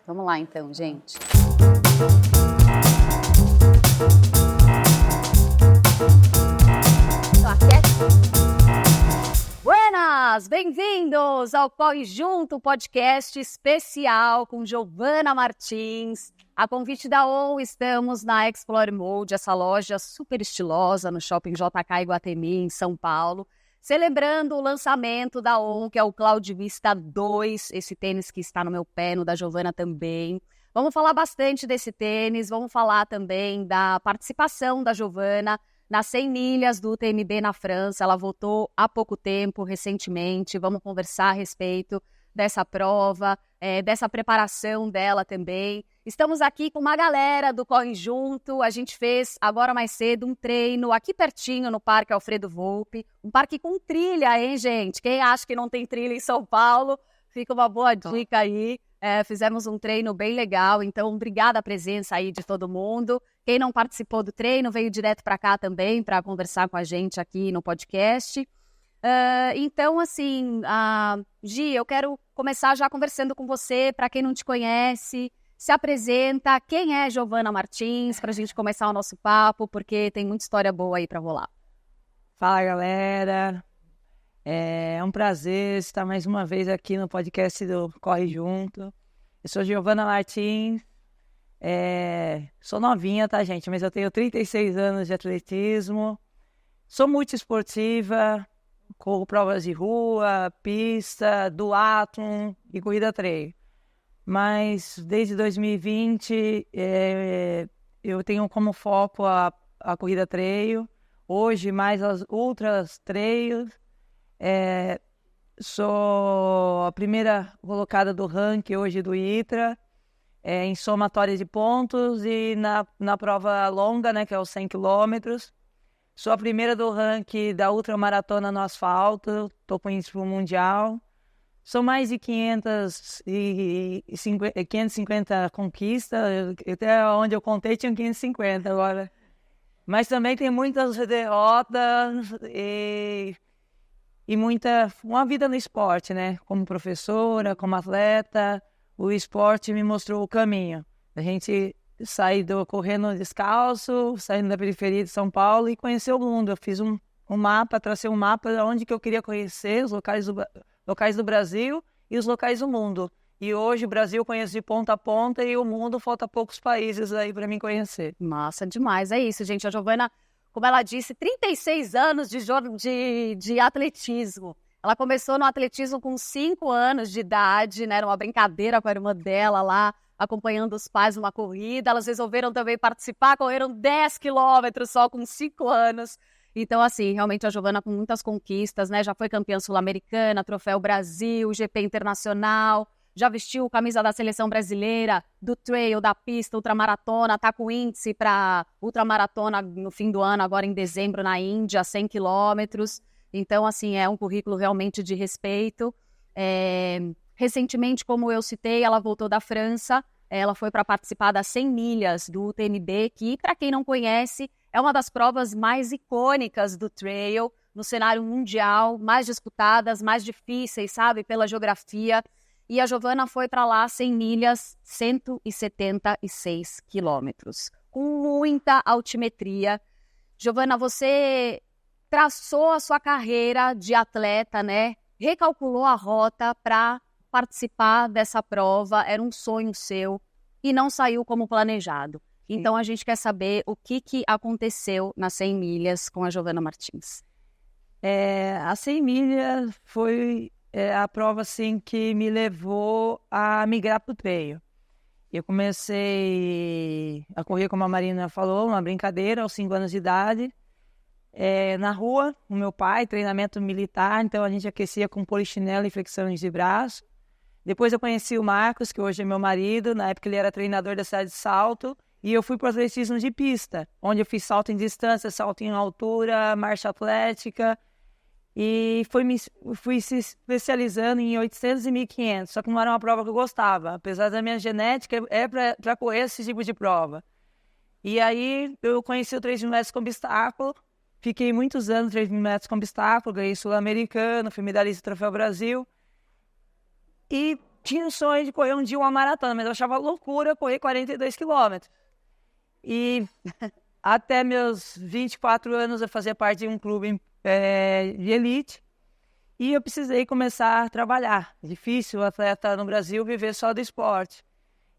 Vamos lá então, gente. Buenas! Bem-vindos ao Corre Junto, podcast especial com Giovana Martins. A convite da ON, estamos na Explore Mode, essa loja super estilosa no Shopping JK Iguatemi, em São Paulo, celebrando o lançamento da ON, que é o Cloud Vista 2, esse tênis que está no meu pé, no da Giovana também. Vamos falar bastante desse tênis, vamos falar também da participação da Giovana nas 100 milhas do UTMB na França. Ela voltou há pouco tempo, recentemente. Vamos conversar a respeito dessa prova, dessa preparação dela também. Estamos aqui com uma galera do Corre Junto. A gente fez, agora mais cedo, um treino aqui pertinho no Parque Alfredo Volpi. Um parque com trilha, hein, gente? Quem acha que não tem trilha em São Paulo, fica uma boa dica aí. Fizemos um treino bem legal, então obrigada a presença aí de todo mundo. Quem não participou do treino veio direto para cá também para conversar com a gente aqui no podcast. Então, assim, Gi, eu quero começar já conversando com você. Para quem não te conhece, se apresenta. Quem é Giovana Martins, para a gente começar o nosso papo, porque tem muita história boa aí para rolar. Fala, galera. É um prazer estar mais uma vez aqui no podcast do Corre Junto. Eu sou Giovana Martins, sou novinha, tá, gente? Mas eu tenho 36 anos de atletismo, sou multiesportiva, corro provas de rua, pista, duatlon e corrida trail. Mas desde 2020 eu tenho como foco a corrida trail, hoje mais as ultras trails. Sou a primeira colocada do ranking hoje do ITRA, em somatória de pontos e na prova longa, né, que é os 100 quilômetros. Sou a primeira do ranking da ultramaratona no asfalto, estou com isso para o Mundial. São mais de 550 conquistas, até onde eu contei tinha 550 agora. Mas também tem muitas derrotas e uma vida no esporte, né? Como professora, como atleta, o esporte me mostrou o caminho. A gente sair correndo descalço, saindo da periferia de São Paulo e conhecer o mundo. Eu fiz um mapa, tracei um mapa de onde que eu queria conhecer, os locais do Brasil e os locais do mundo. E hoje o Brasil eu conheço de ponta a ponta e o mundo falta poucos países aí para mim conhecer. Massa demais, é isso, gente. A Giovana, como ela disse, 36 anos de atletismo. Ela começou no atletismo com 5 anos de idade, né? Era uma brincadeira com a irmã dela lá, acompanhando os pais numa corrida. Elas resolveram também participar, correram 10 quilômetros só com 5 anos. Então, assim, realmente a Giovana com muitas conquistas, né? Já foi campeã sul-americana, Troféu Brasil, GP Internacional, já vestiu camisa da seleção brasileira, do trail, da pista, ultramaratona, tá com índice para ultramaratona no fim do ano, agora em dezembro na Índia, 100 quilômetros. Então, assim, é um currículo realmente de respeito. Recentemente, como eu citei, ela voltou da França, ela foi para participar das 100 milhas do UTMB, que, para quem não conhece, é uma das provas mais icônicas do trail, no cenário mundial, mais disputadas, mais difíceis, sabe, pela geografia. E a Giovana foi para lá 100 milhas, 176 quilômetros, com muita altimetria. Giovana, você traçou a sua carreira de atleta, né? Recalculou a rota para participar dessa prova, era um sonho seu e não saiu como planejado. Então a gente quer saber o que aconteceu nas 100 milhas com a Giovana Martins. A 100 milhas foi a prova assim, que me levou a migrar para o trail. Eu comecei a correr, como a Marina falou, uma brincadeira aos 5 anos de idade, na rua, com meu pai, treinamento militar, então a gente aquecia com polichinelo e flexões de braço. Depois eu conheci o Marcos, que hoje é meu marido, na época ele era treinador da cidade de Salto, e eu fui para o atletismo de pista, onde eu fiz salto em distância, salto em altura, marcha atlética, e fui se especializando em 800 e 1.500, só que não era uma prova que eu gostava, apesar da minha genética, para correr esse tipo de prova. E aí eu conheci o 3.000 metros com obstáculo, fiquei muitos anos 3.000 metros com obstáculo, ganhei sul-americano, fui medalhista do Troféu Brasil, e tinha o sonho de correr um dia uma maratona, mas eu achava loucura correr 42 quilômetros. E até meus 24 anos eu fazia parte de um clube de elite e eu precisei começar a trabalhar. Difícil o atleta no Brasil viver só do esporte.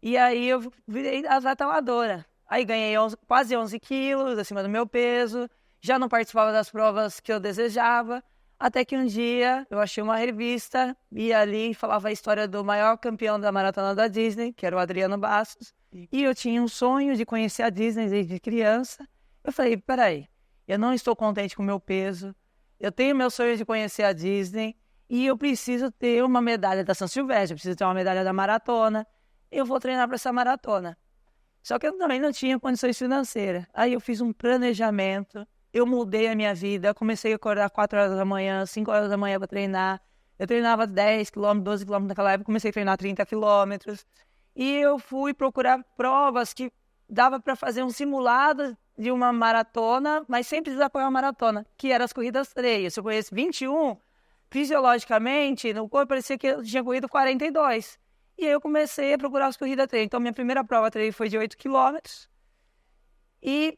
E aí eu virei atleta amadora. Aí ganhei quase 11 quilos acima do meu peso, já não participava das provas que eu desejava, até que um dia eu achei uma revista e ali falava a história do maior campeão da maratona da Disney, que era o Adriano Bastos, e eu tinha um sonho de conhecer a Disney desde criança. Eu falei, peraí, eu não estou contente com o meu peso, eu tenho meu sonho de conhecer a Disney e eu preciso ter uma medalha da São Silvestre, eu preciso ter uma medalha da maratona, eu vou treinar para essa maratona. Só que eu também não tinha condições financeiras. Aí eu fiz um planejamento, eu mudei a minha vida, eu comecei a acordar 4 horas da manhã, 5 horas da manhã para treinar. Eu treinava 10 quilômetros, 12 quilômetros naquela época, comecei a treinar 30 quilômetros. E eu fui procurar provas que dava para fazer um simulado de uma maratona, mas sem precisar correr uma maratona, que eram as corridas trail. Se eu conheço 21, fisiologicamente, no corpo parecia que eu tinha corrido 42. E aí eu comecei a procurar as corridas trail. Então, minha primeira prova trail foi de 8 quilômetros. E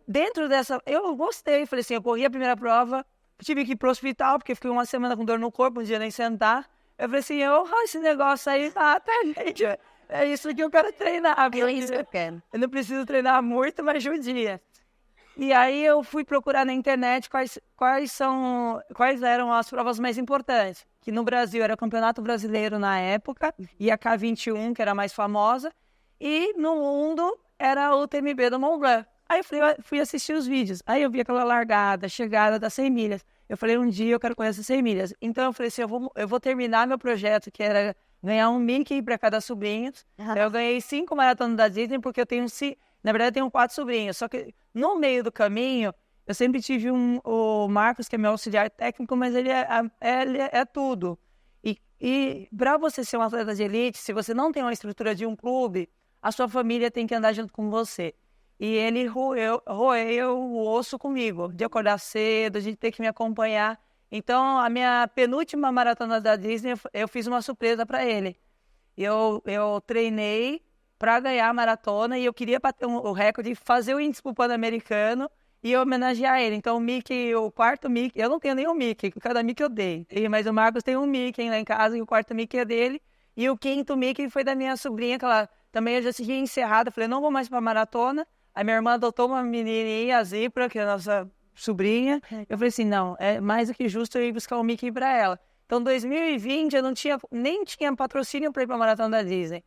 dentro dessa, eu gostei. Falei assim, eu corri a primeira prova, tive que ir pro hospital, porque fiquei uma semana com dor no corpo, não podia nem sentar. Eu falei assim, esse negócio aí mata, gente. É isso que eu quero treinar. Eu não preciso treinar muito, mas judia. E aí eu fui procurar na internet quais eram as provas mais importantes. Que no Brasil era o Campeonato Brasileiro na época, e a K21, que era a mais famosa, e no mundo era o TMB do Mont Blanc. Aí eu fui assistir os vídeos, aí eu vi aquela largada, chegada das 100 milhas. Eu falei, um dia eu quero correr essas 100 milhas. Então eu falei assim, eu vou terminar meu projeto, que era ganhar um Mickey para cada sobrinho. Eu ganhei 5 maratonas da Disney, porque eu tenho, na verdade eu tenho 4 sobrinhos, só que no meio do caminho, eu sempre tive o Marcos, que é meu auxiliar técnico, mas ele é tudo. E para você ser um atleta de elite, se você não tem uma estrutura de um clube, a sua família tem que andar junto com você. E ele roeu o osso comigo, de acordar cedo, de ter que me acompanhar. Então, a minha penúltima maratona da Disney, eu fiz uma surpresa para ele. Eu treinei para ganhar a maratona e eu queria bater o recorde de fazer o índice pro Pan-Americano e homenagear ele. Então, o quarto Mickey, eu não tenho nenhum Mickey, cada Mickey eu dei. Mas o Marcos tem um Mickey lá em casa e o quarto Mickey é dele. E o quinto Mickey foi da minha sobrinha, que ela também eu já tinha encerrado. Eu falei, não vou mais para maratona. Aí minha irmã adotou uma menininha, a Zipra, que é a nossa sobrinha. Eu falei assim, não, é mais do que justo eu ir buscar o Mickey para ela. Então, em 2020, eu nem tinha patrocínio para ir para a maratona da Disney.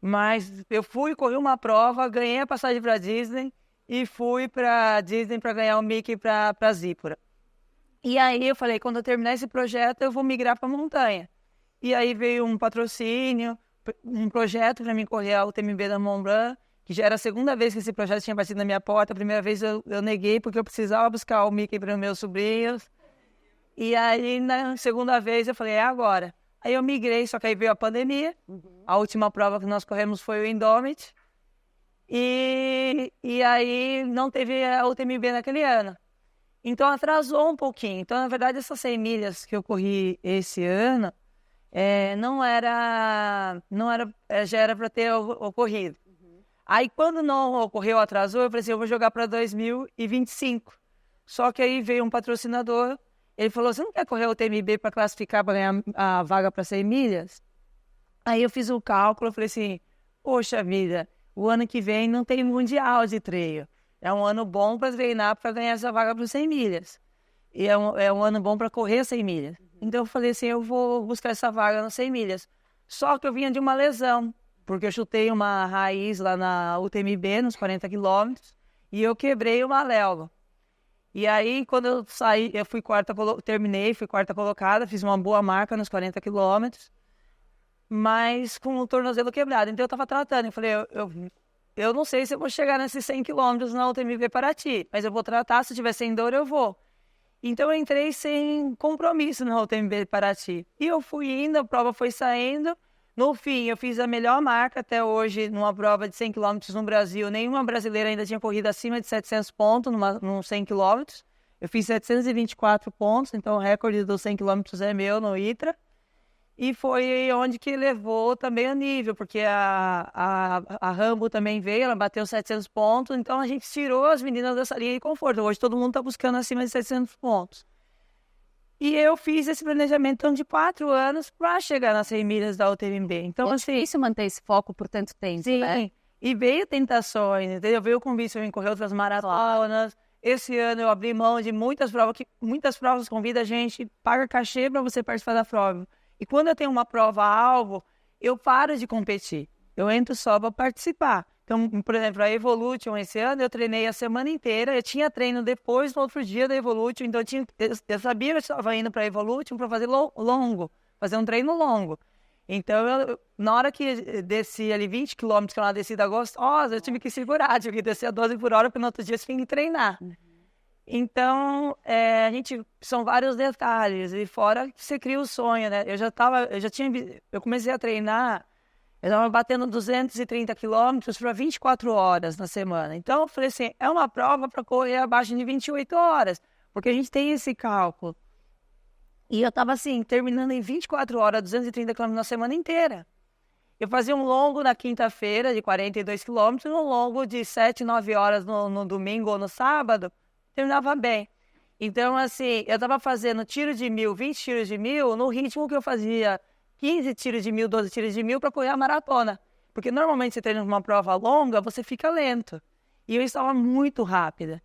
Mas eu fui, corri uma prova, ganhei a passagem para Disney e fui para Disney para ganhar o Mickey para Zípora. E aí eu falei, quando eu terminar esse projeto, eu vou migrar para a montanha. E aí veio um patrocínio, um projeto para mim correr a UTMB da Mont Blanc, que já era a segunda vez que esse projeto tinha batido na minha porta. A primeira vez eu neguei porque eu precisava buscar o Mickey para os meus sobrinhos. E aí, na segunda vez, eu falei, é agora. Aí eu migrei, só que aí veio a pandemia. A última prova que nós corremos foi o Indomit. E aí não teve a UTMB naquele ano. Então atrasou um pouquinho. Então, na verdade, essas 100 milhas que eu corri esse ano, já era para ter ocorrido. Aí, quando não ocorreu, atrasou, eu falei assim, eu vou jogar para 2025. Só que aí veio um patrocinador, ele falou, você não quer correr o TMB para classificar, para ganhar a vaga para 100 milhas? Aí eu fiz o cálculo, eu falei assim, poxa vida, o ano que vem não tem mundial de trail. É um ano bom para treinar, para ganhar essa vaga para 100 milhas. E é um ano bom para correr 100 milhas. Então eu falei assim, eu vou buscar essa vaga nas 100 milhas. Só que eu vinha de uma lesão, porque eu chutei uma raiz lá na UTMB, nos 40 quilômetros, e eu quebrei uma léola. E aí, quando eu saí, eu fui fui quarta colocada, fiz uma boa marca nos 40 quilômetros, mas com o tornozelo quebrado. Então eu estava tratando, eu falei, eu não sei se eu vou chegar nesses 100 quilômetros na UTMB Paraty, mas eu vou tratar, se tiver sem dor eu vou. Então eu entrei sem compromisso na UTMB Paraty. E eu fui indo, a prova foi saindo. No fim, eu fiz a melhor marca até hoje numa prova de 100 km no Brasil. Nenhuma brasileira ainda tinha corrido acima de 700 pontos num 100 km. Eu fiz 724 pontos, então o recorde dos 100 km é meu no ITRA. E foi onde que levou também a nível, porque a Rambo também veio, ela bateu 700 pontos, então a gente tirou as meninas dessa linha de conforto. Hoje todo mundo está buscando acima de 700 pontos. E eu fiz esse planejamento então, de 4 anos para chegar nas 100 milhas da UTMB. Então, É assim, difícil manter esse foco por tanto tempo, sim, né? e veio tentações, entendeu? Veio o convite para eu correr outras maratonas. Esse ano eu abri mão de muitas provas convidam a gente, paga cachê para você participar da prova. E quando eu tenho uma prova-alvo, eu paro de competir. Eu entro só para participar. Então, por exemplo, a Evolution esse ano, eu treinei a semana inteira. Eu tinha treino depois, no outro dia da Evolution. Então, eu sabia que eu estava indo para a Evolution para fazer fazer um treino longo. Então, na hora que desci ali 20 km, que é uma descida gostosa, eu tive que segurar, tive que descer a 12 por hora, porque no outro dia eu tinha que treinar. Então, são vários detalhes, e fora que você cria o sonho, né? Eu comecei a treinar, eu estava batendo 230 quilômetros para 24 horas na semana. Então, eu falei assim, é uma prova para correr abaixo de 28 horas, porque a gente tem esse cálculo. E eu estava assim, terminando em 24 horas, 230 quilômetros na semana inteira. Eu fazia um longo na quinta-feira, de 42 quilômetros, um longo de 7, 9 horas no domingo ou no sábado, terminava bem. Então, assim, eu estava fazendo tiro de 1.000, 20 tiros de 1.000, no ritmo que eu fazia 15 tiros de 1.000, 12 tiros de 1.000 para correr a maratona. Porque normalmente você treina uma prova longa, você fica lento. E eu estava muito rápida.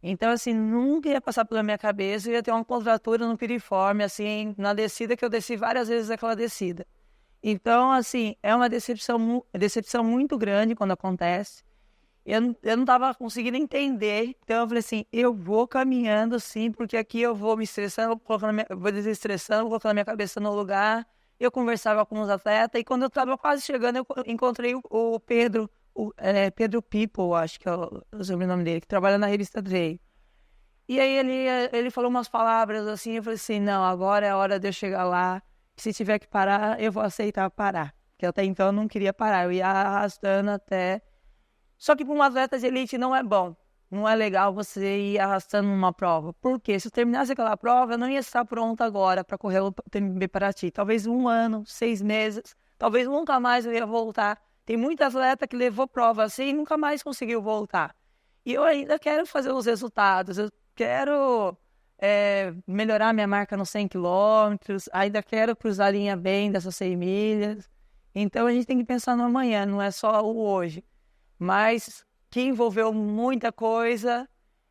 Então, assim, nunca ia passar pela minha cabeça, eu ia ter uma contratura no piriforme, assim, na descida, que eu desci várias vezes aquela descida. Então, assim, é uma decepção muito grande quando acontece. Eu não estava conseguindo entender, então eu falei assim, eu vou caminhando sim, porque aqui eu vou me estressando, vou desestressando, colocando a minha cabeça no lugar. Eu conversava com os atletas, e quando eu estava quase chegando, eu encontrei o Pedro, Pedro People, acho que é o sobrenome dele, que trabalha na revista Trail. E aí ele falou umas palavras assim, eu falei assim, não, agora é a hora de eu chegar lá, se tiver que parar, eu vou aceitar parar. Porque até então eu não queria parar, eu ia arrastando até... Só que para um atleta de elite não é bom, não é legal você ir arrastando numa prova. Por quê? Se eu terminasse aquela prova, eu não ia estar pronta agora para correr o UTMB Paraty. Talvez 1 ano, 6 meses, talvez nunca mais eu ia voltar. Tem muita atleta que levou prova assim e nunca mais conseguiu voltar. E eu ainda quero fazer os resultados, eu quero melhorar minha marca nos 100 quilômetros, ainda quero cruzar a linha bem dessas 100 milhas. Então a gente tem que pensar no amanhã, não é só o hoje. Mas que envolveu muita coisa,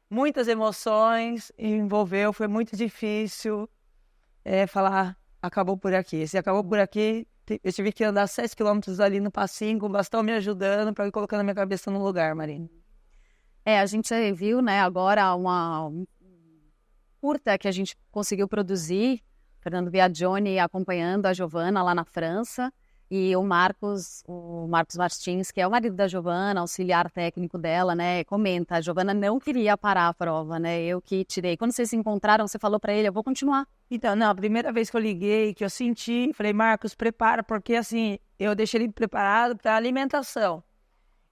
muitas emoções, foi muito difícil falar, acabou por aqui. Se acabou por aqui, eu tive que andar 7 quilômetros ali no passinho, com o bastão me ajudando para ir colocando a minha cabeça no lugar, Marina. A gente viu, né, agora uma curta que a gente conseguiu produzir, Fernando Viaggioni acompanhando a Giovana lá na França, e o Marcos Martins, que é o marido da Giovana, auxiliar técnico dela, né, comenta, a Giovana não queria parar a prova, né, eu que tirei. Quando vocês se encontraram, você falou para ele, eu vou continuar. Então, não, a primeira vez que eu liguei, que eu senti, falei, Marcos, prepara, porque assim, eu deixei ele preparado para alimentação.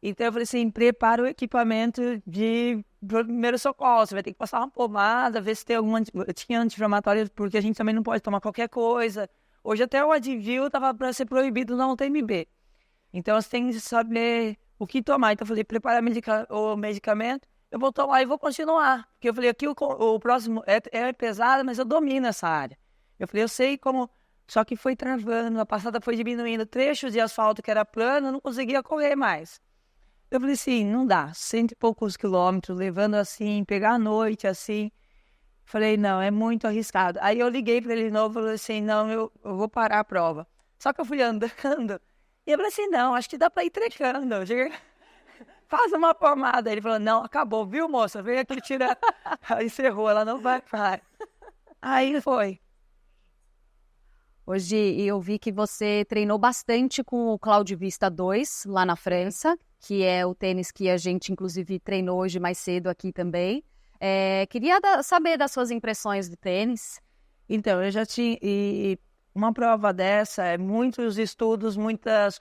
Então, eu falei assim, prepara o equipamento de primeiro socorro, você vai ter que passar uma pomada, ver se tem tinha anti-inflamatório, porque a gente também não pode tomar qualquer coisa. Hoje até o Advil estava para ser proibido na UTMB. Então, você tem que saber o que tomar. Então, eu falei, prepara o medicamento, eu vou tomar e vou continuar. Porque eu falei, aqui o próximo é pesado, mas eu domino essa área. Eu falei, eu sei como... Só que foi travando, a passada foi diminuindo. Trechos de asfalto que era plano, eu não conseguia correr mais. Eu falei assim, não dá, 100 e poucos quilômetros, levando assim, pegar a noite assim. Falei, não, é muito arriscado. Aí eu liguei para ele de novo, falei assim, não, eu vou parar a prova. Só que eu fui andando, e eu falei assim, não, acho que dá para ir trecando. Faz uma pomada. Ele falou, não, acabou, viu, moça? Veio aqui tirar. Encerrou, ela não vai parar. Aí foi. Hoje eu vi que você treinou bastante com o Cloud Vista 2, lá na França, que é o tênis que a gente, inclusive, treinou hoje mais cedo aqui também. Queria saber das suas impressões do tênis. Então, eu já tinha... E uma prova dessa muitos estudos, muitas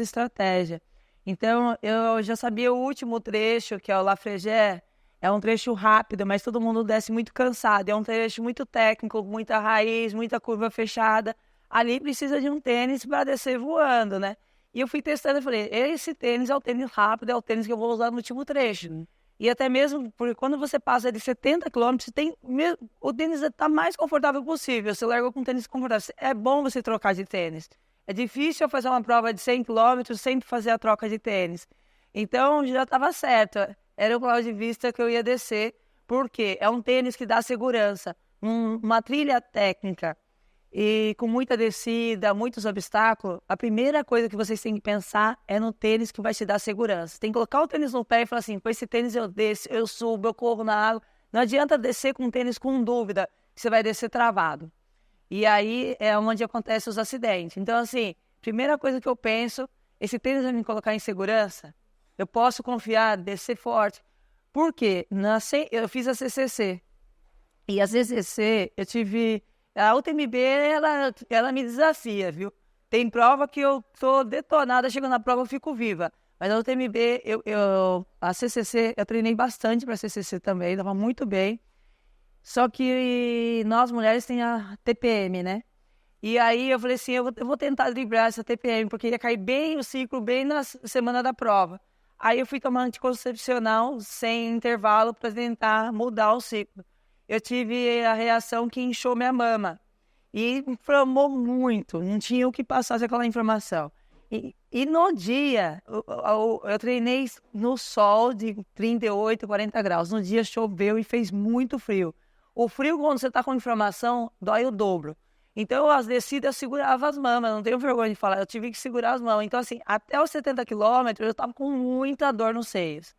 estratégias. Então, eu já sabia o último trecho, que é o La Frégère. É um trecho rápido, mas todo mundo desce muito cansado. É um trecho muito técnico, muita raiz, muita curva fechada. ali precisa de um tênis para descer voando, né? E eu fui testando e falei, esse tênis é o tênis rápido, é o tênis que eu vou usar no último trecho. E até mesmo, porque quando você passa de 70 quilômetros, o tênis está mais confortável possível. Você larga com tênis confortável. É bom você trocar de tênis. É difícil eu fazer uma prova de 100 quilômetros sem fazer a troca de tênis. Então, já estava certo. Era o ponto de vista que eu ia descer, porque é um tênis que dá segurança. Uma trilha técnica e com muita descida, muitos obstáculos, a primeira coisa que vocês têm que pensar é no tênis que vai te dar segurança. Tem que colocar o tênis no pé e falar assim, com esse tênis eu desço, eu subo, eu corro na água. Não adianta descer com um tênis com dúvida, que você vai descer travado. E aí é onde acontecem os acidentes. Então, assim, primeira coisa que eu penso, esse tênis vai me colocar em segurança? Eu posso confiar, descer forte. Por quê? Eu fiz a CCC. E a CCC, eu tive... A UTMB, ela me desafia, viu? Tem prova que eu tô detonada, chego na prova eu fico viva. Mas a UTMB, a CCC, eu treinei bastante para a CCC também, dava muito bem. Só que nós mulheres tem a TPM, né? E aí eu falei assim, eu vou tentar driblar essa TPM, porque ia cair bem o ciclo, bem na semana da prova. Aí eu fui tomar anticoncepcional sem intervalo para tentar mudar o ciclo. Eu tive a reação que inchou minha mama. E inflamou muito, não tinha o que passar aquela informação. E no dia, eu treinei no sol de 38, 40 graus. No dia choveu e fez muito frio. O frio, quando você está com inflamação, dói o dobro. Então, as descidas eu segurava as mamas, não tenho vergonha de falar, eu tive que segurar as mãos. Então, assim, até os 70 quilômetros, eu estava com muita dor nos seios.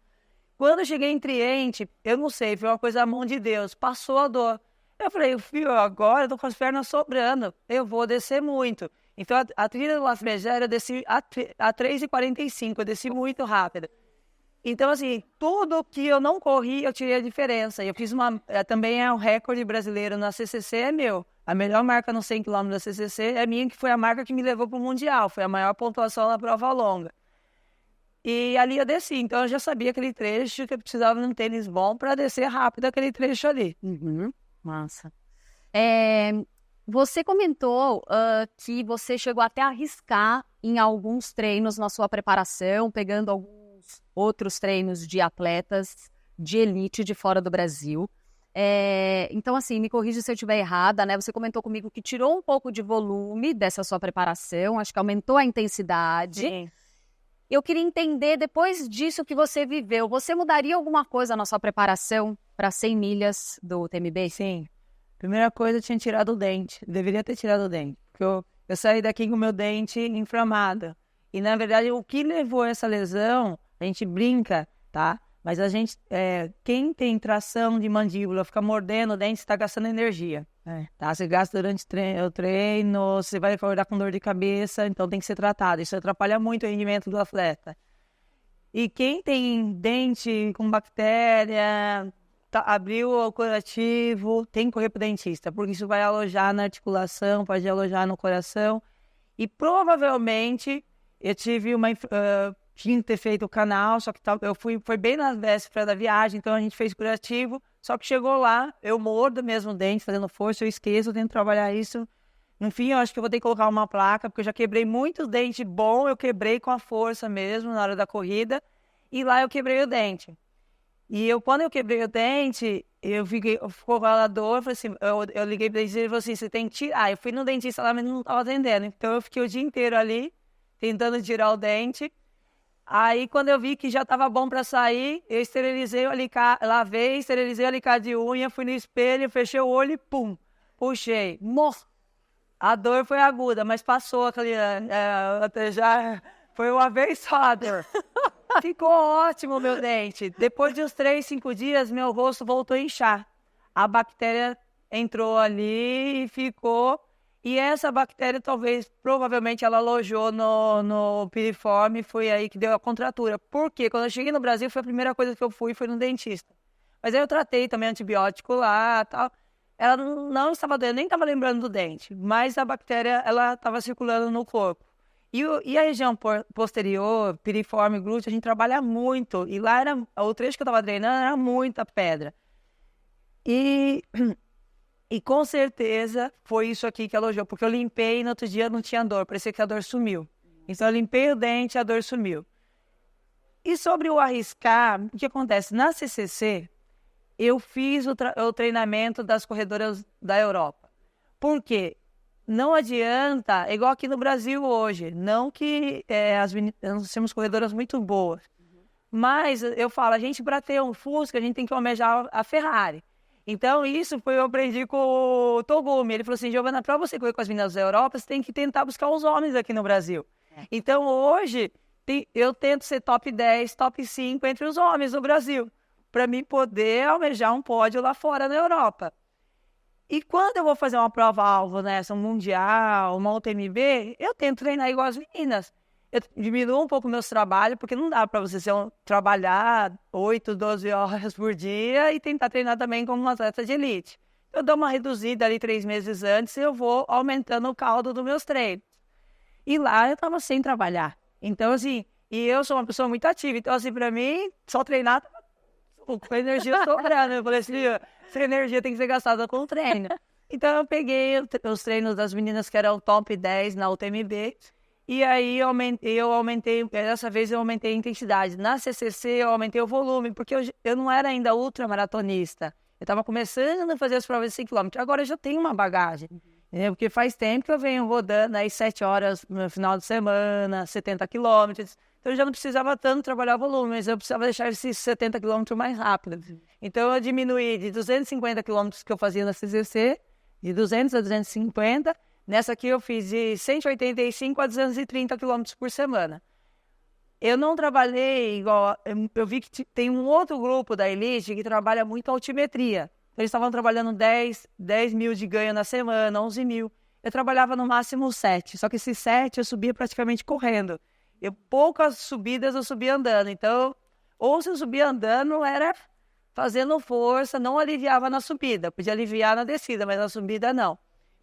Quando eu cheguei em Triente, eu não sei, foi uma coisa da mão de Deus, passou a dor. Eu falei, filho, agora eu tô com as pernas sobrando, eu vou descer muito. Então, a trilha do Las Megera, eu desci a 3h45, eu desci muito rápido. Então, assim, tudo que eu não corri, eu tirei a diferença. Eu fiz também é um recorde brasileiro na CCC, é meu. A melhor marca no 100 km da CCC é minha, que foi a marca que me levou para o Mundial. Foi a maior pontuação na prova longa. E ali eu desci, então eu já sabia aquele trecho que eu precisava de um tênis bom para descer rápido aquele trecho ali. Massa. Você comentou que você chegou até a arriscar em alguns treinos na sua preparação, pegando alguns outros treinos de atletas de elite de fora do Brasil. Então, assim, me corrija se eu estiver errada, né? Você comentou comigo que tirou um pouco de volume dessa sua preparação, acho que aumentou a intensidade. Sim. Eu queria entender, depois disso que você viveu, você mudaria alguma coisa na sua preparação para 100 milhas do UTMB? Sim. Primeira coisa, eu tinha tirado o dente. Deveria ter tirado o dente. Porque eu saí daqui com o meu dente inflamado. E, na verdade, o que levou a essa lesão, a gente brinca, tá? Mas a gente, quem tem tração de mandíbula, fica mordendo o dente, está gastando energia. Tá? Você gasta durante o treino, você vai acordar com dor de cabeça, então tem que ser tratado. Isso atrapalha muito o rendimento do atleta. E quem tem dente com bactéria, abriu o curativo, tem que correr para o dentista, porque isso vai alojar na articulação, pode alojar no coração. E provavelmente eu tive tinha que ter feito o canal, só que foi bem nas vésperas da viagem, então a gente fez curativo, só que chegou lá, eu mordo mesmo o dente, fazendo força, eu esqueço, eu tento trabalhar isso. No fim, eu acho que eu vou ter que colocar uma placa, porque eu já quebrei muitos dentes bons, eu quebrei com a força mesmo na hora da corrida, e lá eu quebrei o dente. E quando eu quebrei o dente, ficou com a dor, falei assim, eu liguei para ele e ele falou assim, você tem que tirar. Eu fui no dentista lá, mas não estava atendendo, então eu fiquei o dia inteiro ali, tentando tirar o dente. Aí, quando eu vi que já estava bom para sair, eu esterilizei o alicate, lavei, esterilizei o alicate de unha, fui no espelho, fechei o olho e pum, puxei. A dor foi aguda, mas passou aquele... até já foi uma vez só a dor. Ficou ótimo meu dente. Depois de uns 3, 5 dias, meu rosto voltou a inchar. A bactéria entrou ali e ficou... E essa bactéria, provavelmente, ela alojou no piriforme, foi aí que deu a contratura. Por quê? Quando eu cheguei no Brasil, foi a primeira coisa que eu foi no dentista. Mas aí eu tratei também antibiótico lá, tal. Ela não estava doendo, nem estava lembrando do dente, mas a bactéria, ela estava circulando no corpo. E a região posterior, piriforme, glúteo, a gente trabalha muito. E lá o trecho que eu estava treinando era muita pedra. E E com certeza foi isso aqui que alojou, porque eu limpei e no outro dia não tinha dor, parecia que a dor sumiu. Então eu limpei o dente e a dor sumiu. E sobre o arriscar, o que acontece? Na CCC, eu fiz o treinamento das corredoras da Europa. Por quê? Não adianta, é igual aqui no Brasil hoje, não que nós temos corredoras muito boas, mas eu falo, a gente para ter um Fusca, a gente tem que almejar a Ferrari. Então isso eu aprendi com o Togumi, ele falou assim, Giovana, para você correr com as meninas da Europa, você tem que tentar buscar os homens aqui no Brasil. Então hoje, eu tento ser top 10, top 5 entre os homens do Brasil, para mim poder almejar um pódio lá fora na Europa. E quando eu vou fazer uma prova-alvo, um mundial, uma UTMB, eu tento treinar igual as meninas. Eu diminuo um pouco meus trabalhos, porque não dá para você trabalhar 8, 12 horas por dia e tentar treinar também como um atleta de elite. Eu dou uma reduzida ali 3 meses antes e eu vou aumentando o caldo dos meus treinos. E lá eu estava sem trabalhar. Então, assim, e eu sou uma pessoa muito ativa. Então, assim, para mim, só treinar com a energia sobrando. Eu falei assim, essa energia tem que ser gastada com o treino. Então, eu peguei os treinos das meninas que eram top 10 na UTMB. E aí, eu aumentei, dessa vez eu aumentei a intensidade. Na CCC, eu aumentei o volume, porque eu não era ainda ultramaratonista. Eu estava começando a fazer as provas de 5 km. Agora eu já tenho uma bagagem. Porque faz tempo que eu venho rodando aí 7 horas no final de semana, 70 quilômetros. Então eu já não precisava tanto trabalhar o volume, mas eu precisava deixar esses 70 quilômetros mais rápido. Então eu diminuí de 250 quilômetros que eu fazia na CCC, de 200 a 250. Nessa aqui eu fiz de 185 a 230 quilômetros por semana. Eu não trabalhei igual... Eu vi que tem um outro grupo da Elite que trabalha muito altimetria. Eles estavam trabalhando 10 mil de ganho na semana, 11 mil. Eu trabalhava no máximo 7, só que esses 7 eu subia praticamente correndo. Poucas subidas eu subia andando. Então, ou se eu subia andando, era fazendo força, não aliviava na subida. Podia aliviar na descida, mas na subida não.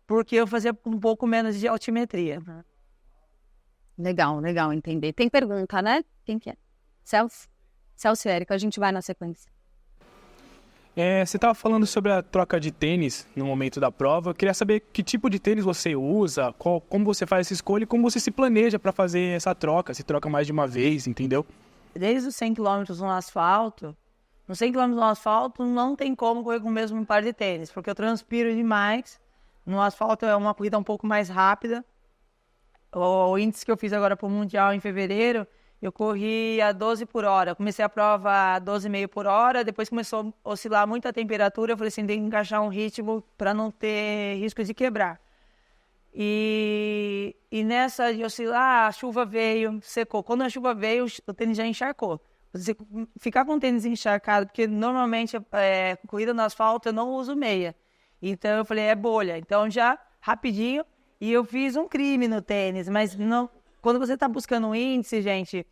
Porque eu fazia um pouco menos de altimetria. Legal entender. Tem pergunta, né? Quem que é? Celso e Érica, a gente vai na sequência. Você estava falando sobre a troca de tênis no momento da prova. Eu queria saber que tipo de tênis você usa, como você faz essa escolha e como você se planeja para fazer essa troca. Se troca mais de uma vez, entendeu? Desde os 100 km no asfalto, nos 100 km no asfalto não tem como correr com o mesmo par de tênis, porque eu transpiro demais. No asfalto é uma corrida um pouco mais rápida. O índice que eu fiz agora para o Mundial em fevereiro, eu corri a 12 por hora. Eu comecei a prova a 12,5 por hora, depois começou a oscilar muito a temperatura. Eu falei assim, tem que encaixar um ritmo para não ter risco de quebrar. E nessa de oscilar, a chuva veio, secou. Quando a chuva veio, o tênis já encharcou. Você ficar com o tênis encharcado, porque normalmente corrida no asfalto eu não uso meia. Então eu falei, é bolha. Então já, rapidinho, e eu fiz um crime no tênis, mas não... Quando você está buscando um índice, gente,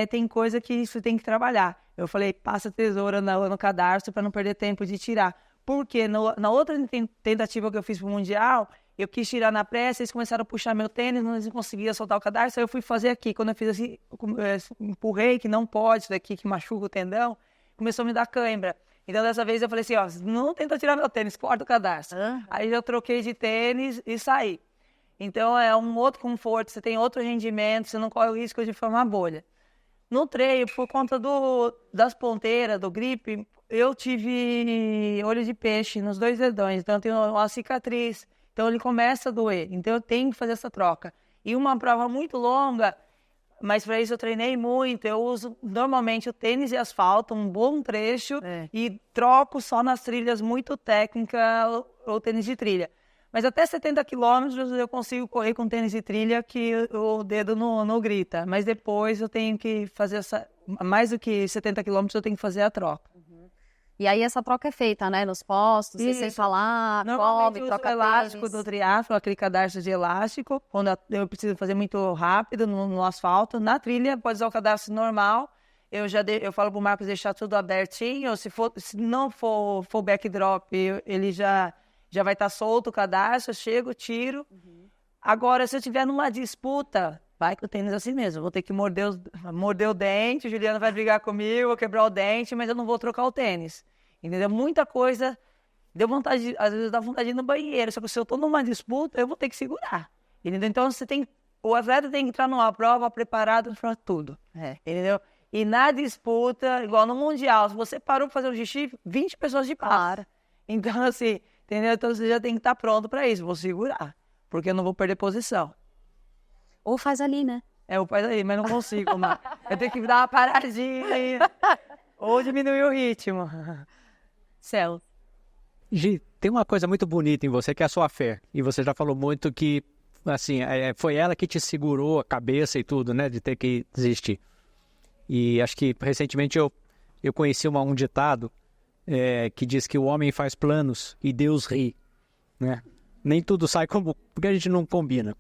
tem coisa que você tem que trabalhar. Eu falei, passa tesoura no cadarço para não perder tempo de tirar. Porque na outra tentativa que eu fiz para o Mundial, eu quis tirar na pressa, eles começaram a puxar meu tênis, não conseguia soltar o cadarço, aí eu fui fazer aqui. Quando eu fiz assim, empurrei, que não pode, isso daqui que machuca o tendão, começou a me dar cãibra. Então, dessa vez eu falei assim, não tenta tirar meu tênis, corta o cadarço. Aí eu troquei de tênis e saí. Então, é um outro conforto, você tem outro rendimento, você não corre o risco de formar bolha. No treino, por conta das ponteiras, do gripe, eu tive olho de peixe nos 2 dedões, então eu tenho uma cicatriz. Então, ele começa a doer. Então, eu tenho que fazer essa troca. E uma prova muito longa, mas para isso eu treinei muito. Eu uso normalmente o tênis e asfalto, um bom trecho, e troco só nas trilhas muito técnicas ou tênis de trilha. Mas até 70 quilômetros eu consigo correr com tênis de trilha que o dedo não grita. Mas depois eu tenho que fazer mais do que 70 quilômetros eu tenho que fazer a troca. E aí essa troca é feita, né? Nos postos, você sem falar, come, troca o elástico do triatlo, aquele cadarço de elástico, quando eu preciso fazer muito rápido no asfalto. Na trilha pode usar o cadarço normal. Eu falo pro Marcos deixar tudo abertinho. Se não for backdrop, ele já vai estar solto o cadarço, eu chego, tiro. Agora, se eu estiver numa disputa, vai com o tênis assim mesmo. Vou ter que morder o dente, o Juliano vai brigar comigo, vou quebrar o dente, mas eu não vou trocar o tênis. Entendeu? Muita coisa Deu vontade, às vezes dá vontade de ir no banheiro, só que se eu tô numa disputa, eu vou ter que segurar. Entendeu? Então o atleta tem que entrar numa prova preparado para tudo. Entendeu? E na disputa, igual no Mundial, se você parou para fazer um xixi, 20 pessoas de para. Então, assim, entendeu? Então você já tem que estar pronto para isso. Vou segurar, porque eu não vou perder posição. Ou faz ali, né? Eu faço ali, mas não consigo, mas eu tenho que dar uma paradinha ou diminuir o ritmo. Céu. Gi, tem uma coisa muito bonita em você, que é a sua fé. E você já falou muito que, assim, foi ela que te segurou a cabeça e tudo, né? De ter que desistir. E acho que, recentemente, eu conheci um ditado que diz que o homem faz planos e Deus ri, né? Nem tudo sai porque a gente não combina.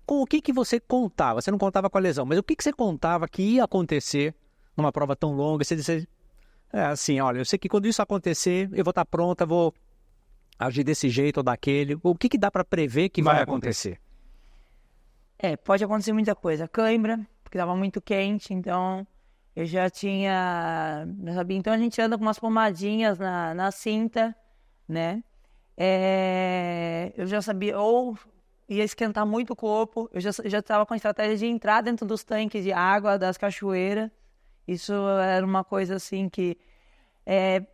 Com o que você contava? Você não contava com a lesão, mas o que você contava que ia acontecer numa prova tão longa? Você disse assim, olha, eu sei que quando isso acontecer, eu vou estar pronta, vou agir desse jeito ou daquele. O que dá para prever que vai acontecer? Pode acontecer muita coisa. Cãibra, porque estava muito quente, então eu já sabia. Então a gente anda com umas pomadinhas na cinta, né? Eu já sabia, ou ia esquentar muito o corpo. Eu já estava com a estratégia de entrar dentro dos tanques de água das cachoeiras. Isso era uma coisa assim que...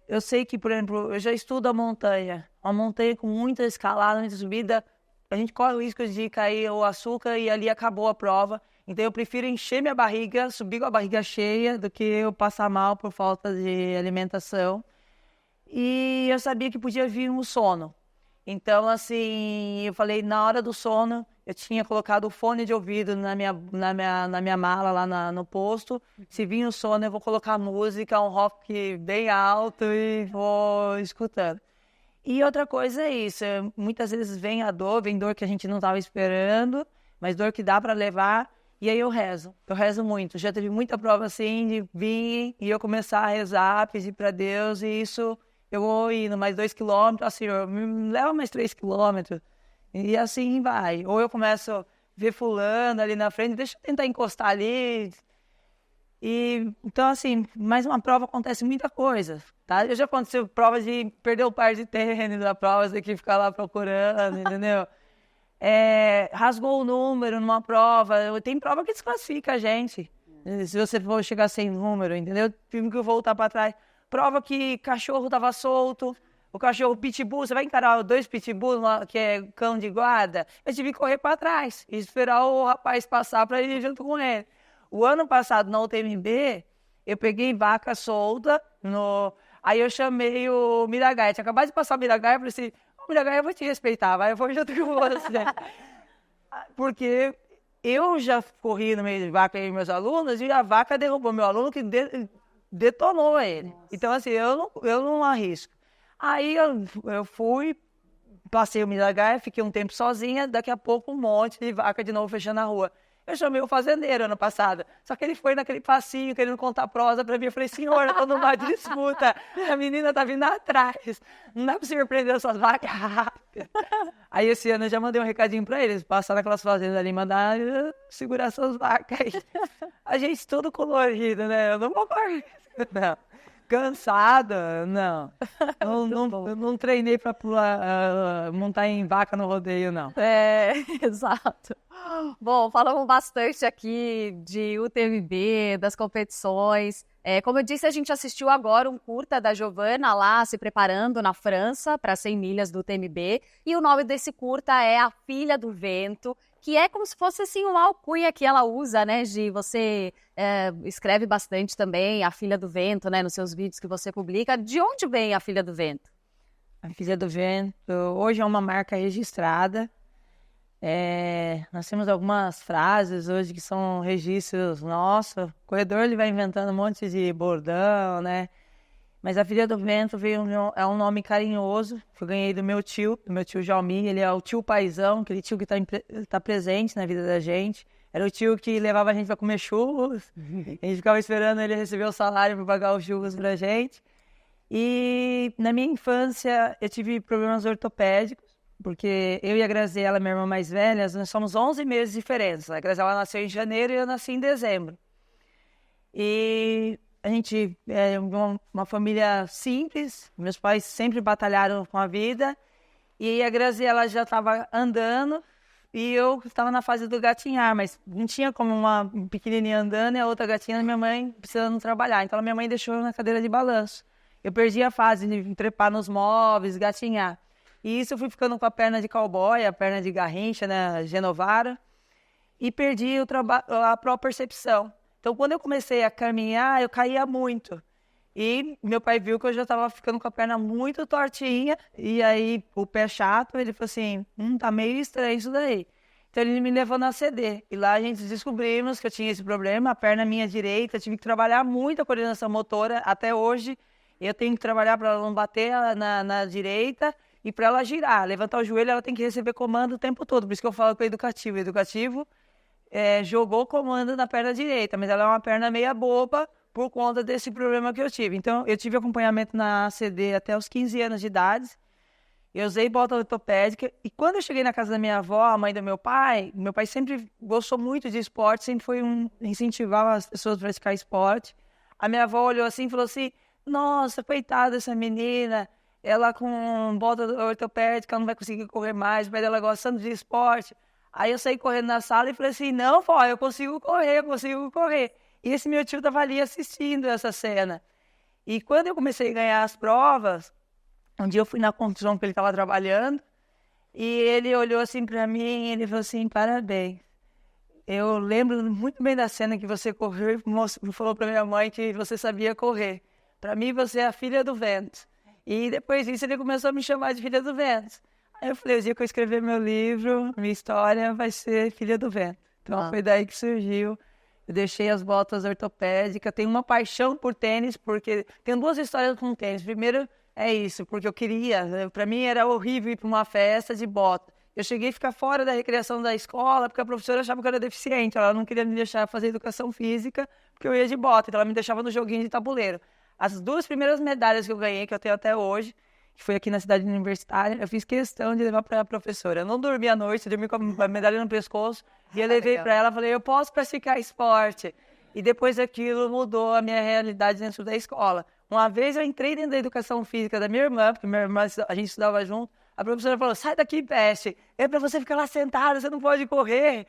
eu sei que, por exemplo, eu já estudo a montanha. Uma montanha com muita escalada, muita subida. A gente corre o risco de cair o açúcar e ali acabou a prova. Então eu prefiro encher minha barriga, subir com a barriga cheia, do que eu passar mal por falta de alimentação. E eu sabia que podia vir um sono. Então, assim, eu falei, na hora do sono, eu tinha colocado o fone de ouvido na minha mala lá no posto. Se vir o sono, eu vou colocar música, um rock bem alto e vou escutando. E outra coisa é isso, muitas vezes vem dor que a gente não estava esperando, mas dor que dá para levar, e aí eu rezo muito. Já teve muita prova assim, de vir e eu começar a rezar, pedir para Deus, e isso... Eu vou indo mais 2 quilômetros, Senhor, me leva mais 3 quilômetros. E assim vai. Ou eu começo a ver fulano ali na frente, deixa eu tentar encostar ali. Então, assim, mais uma prova acontece muita coisa, tá? Já aconteceu prova de perder o par de tênis da prova, você tem que ficar lá procurando, entendeu? Rasgou o número numa prova. Tem prova que desclassifica a gente. Se você for chegar sem número, entendeu? Tive que voltar para trás. Prova que cachorro tava solto, o cachorro pitbull, você vai encarar 2 pitbull, que é cão de guarda, eu tive que correr para trás e esperar o rapaz passar para ir junto com ele. O ano passado, na UTMB, eu peguei vaca solta, aí eu chamei o Miragaia, tinha acabado de passar o Miragaia, eu falei assim, Miragaia, eu vou te respeitar, vai, eu vou junto com você. Porque eu já corri no meio de vaca e meus alunos, e a vaca derrubou meu aluno, que detonou ele. Nossa. Então, assim, eu não arrisco. Aí eu fui, passei o Miragaia, fiquei um tempo sozinha, daqui a pouco um monte de vaca de novo fechando a rua. Eu chamei o fazendeiro ano passado, só que ele foi naquele passinho, querendo contar prosa pra mim. Eu falei, senhor, eu tô numa disputa, a menina tá vindo atrás, não dá pra você prender essas vacas rápido. Aí esse ano eu já mandei um recadinho pra eles, passar naquelas fazendas ali, mandar segurar essas vacas aí. A gente todo colorido, né? Eu não vou correr, não. Cansada, não. Eu não treinei pra montar em vaca no rodeio, não. Exato. Bom, falamos bastante aqui de UTMB, das competições. Como eu disse, a gente assistiu agora um curta da Giovana lá se preparando na França para 100 milhas do UTMB. E o nome desse curta é A Filha do Vento, que é como se fosse assim uma alcunha que ela usa, né, Gi? Você escreve bastante também A Filha do Vento, né, nos seus vídeos que você publica. De onde vem A Filha do Vento? A Filha do Vento hoje é uma marca registrada. Nós temos algumas frases hoje que são registros nossos. O corredor ele vai inventando um monte de bordão, né? Mas a Filha do Vento é um nome carinhoso que eu ganhei do meu tio Jalmi. Ele é o tio paizão, aquele tio que tá presente na vida da gente. Era o tio que levava a gente para comer churros. A gente ficava esperando ele receber o salário para pagar os churros pra gente. E na minha infância eu tive problemas ortopédicos, porque eu e a Graziela, minha irmã mais velha, nós somos 11 meses diferentes. A Graziela nasceu em janeiro e eu nasci em dezembro. E a gente é uma família simples, meus pais sempre batalharam com a vida, e a Graziela já estava andando, e eu estava na fase do gatinhar, mas não tinha como uma pequenininha andando e a outra gatinha, minha mãe precisando trabalhar, então a minha mãe deixou eu na cadeira de balanço. Eu perdi a fase de trepar nos móveis, gatinhar. E isso eu fui ficando com a perna de cowboy, a perna de garrincha, né, Genovara, e perdi a propriocepção. Então, quando eu comecei a caminhar, eu caía muito. E meu pai viu que eu já estava ficando com a perna muito tortinha, e aí o pé chato, ele falou assim, tá meio estranho isso daí. Então, ele me levou na CD. E lá a gente descobrimos que eu tinha esse problema, a perna minha direita, tive que trabalhar muito a coordenação motora, até hoje. Eu tenho que trabalhar para ela não bater na direita e para ela girar. Levantar o joelho, ela tem que receber comando o tempo todo. Por isso que eu falo com o educativo. O educativo jogou comando na perna direita, mas ela é uma perna meia boba por conta desse problema que eu tive. Então, eu tive acompanhamento na ACD até os 15 anos de idade. Eu usei bota ortopédica. E quando eu cheguei na casa da minha avó, a mãe do meu pai sempre gostou muito de esporte, sempre foi incentivava as pessoas a praticar esporte. A minha avó olhou assim e falou assim, nossa, coitada dessa menina, ela com bota ortopédica não vai conseguir correr mais, mas ela gostando de esporte. Aí eu saí correndo na sala e falei assim, não, vó, eu consigo correr. E esse meu tio estava ali assistindo essa cena. E quando eu comecei a ganhar as provas, um dia eu fui na construção que ele estava trabalhando, e ele olhou assim para mim e ele falou assim, parabéns. Eu lembro muito bem da cena que você correu e falou para minha mãe que você sabia correr. Para mim, você é a filha do vento. E depois disso, ele começou a me chamar de filha do vento. Aí eu falei, o dia que eu escrever meu livro, minha história vai ser Filha do Vento. Então, foi daí que surgiu. Eu deixei as botas ortopédicas. Tenho uma paixão por tênis, porque... Tenho duas histórias com tênis. Primeiro, é isso, porque eu queria... Para mim, era horrível ir para uma festa de bota. Eu cheguei a ficar fora da recreação da escola, porque a professora achava que eu era deficiente. Ela não queria me deixar fazer educação física, porque eu ia de bota. Então, ela me deixava no joguinho de tabuleiro. As duas primeiras medalhas que eu ganhei, que eu tenho até hoje, que foi aqui na cidade universitária, eu fiz questão de levar para a professora. Eu não dormi à noite, eu dormi com a medalha no pescoço, e eu levei para ela, falei, eu posso praticar esporte. E depois daquilo mudou a minha realidade dentro da escola. Uma vez eu entrei dentro da educação física da minha irmã, porque minha irmã, a gente estudava junto, a professora falou, sai daqui, peste, é para você ficar lá sentada, você não pode correr.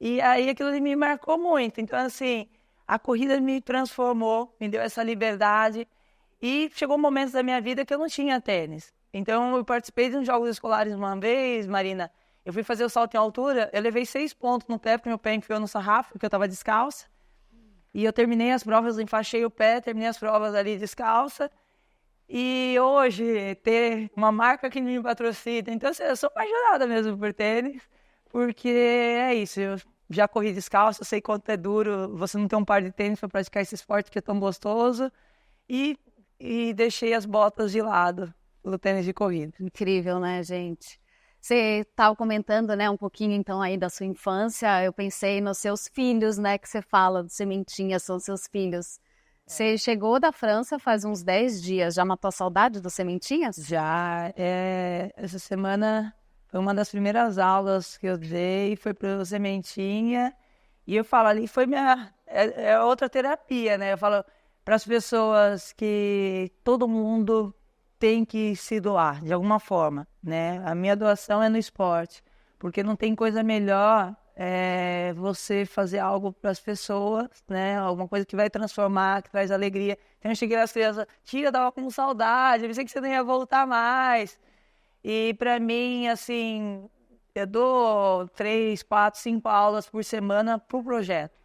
E aí aquilo me marcou muito. Então, assim... A corrida me transformou, me deu essa liberdade e chegou momentos da minha vida que eu não tinha tênis. Então, eu participei de uns jogos escolares uma vez, Marina. Eu fui fazer o salto em altura, eu levei 6 pontos no pé, porque meu pé enfiou no sarrafo, porque eu estava descalça. E eu terminei as provas, enfaixei o pé, terminei as provas ali descalça. E hoje, ter uma marca que me patrocina. Então, eu sou apaixonada mesmo por tênis, porque é isso, eu já corri descalço, sei quanto é duro você não ter um par de tênis para praticar esse esporte que é tão gostoso. E deixei as botas de lado pelo tênis de corrida. Incrível, né, gente? Você estava comentando, né, um pouquinho então aí da sua infância. Eu pensei nos seus filhos, né, que você fala do Sementinha, são seus filhos. Você chegou da França faz uns 10 dias, já matou a saudade do Sementinhas? Já, essa semana... Foi uma das primeiras aulas que eu dei, foi para o Sementinha. E eu falo, ali foi outra terapia, né? Eu falo para as pessoas que todo mundo tem que se doar, de alguma forma, né? A minha doação é no esporte, porque não tem coisa melhor você fazer algo para as pessoas, né? Alguma coisa que vai transformar, que traz alegria. Então eu cheguei às crianças, tia, eu tava com saudade, eu pensei que você não ia voltar mais. E para mim, assim, eu dou 3, 4, 5 aulas por semana pro projeto.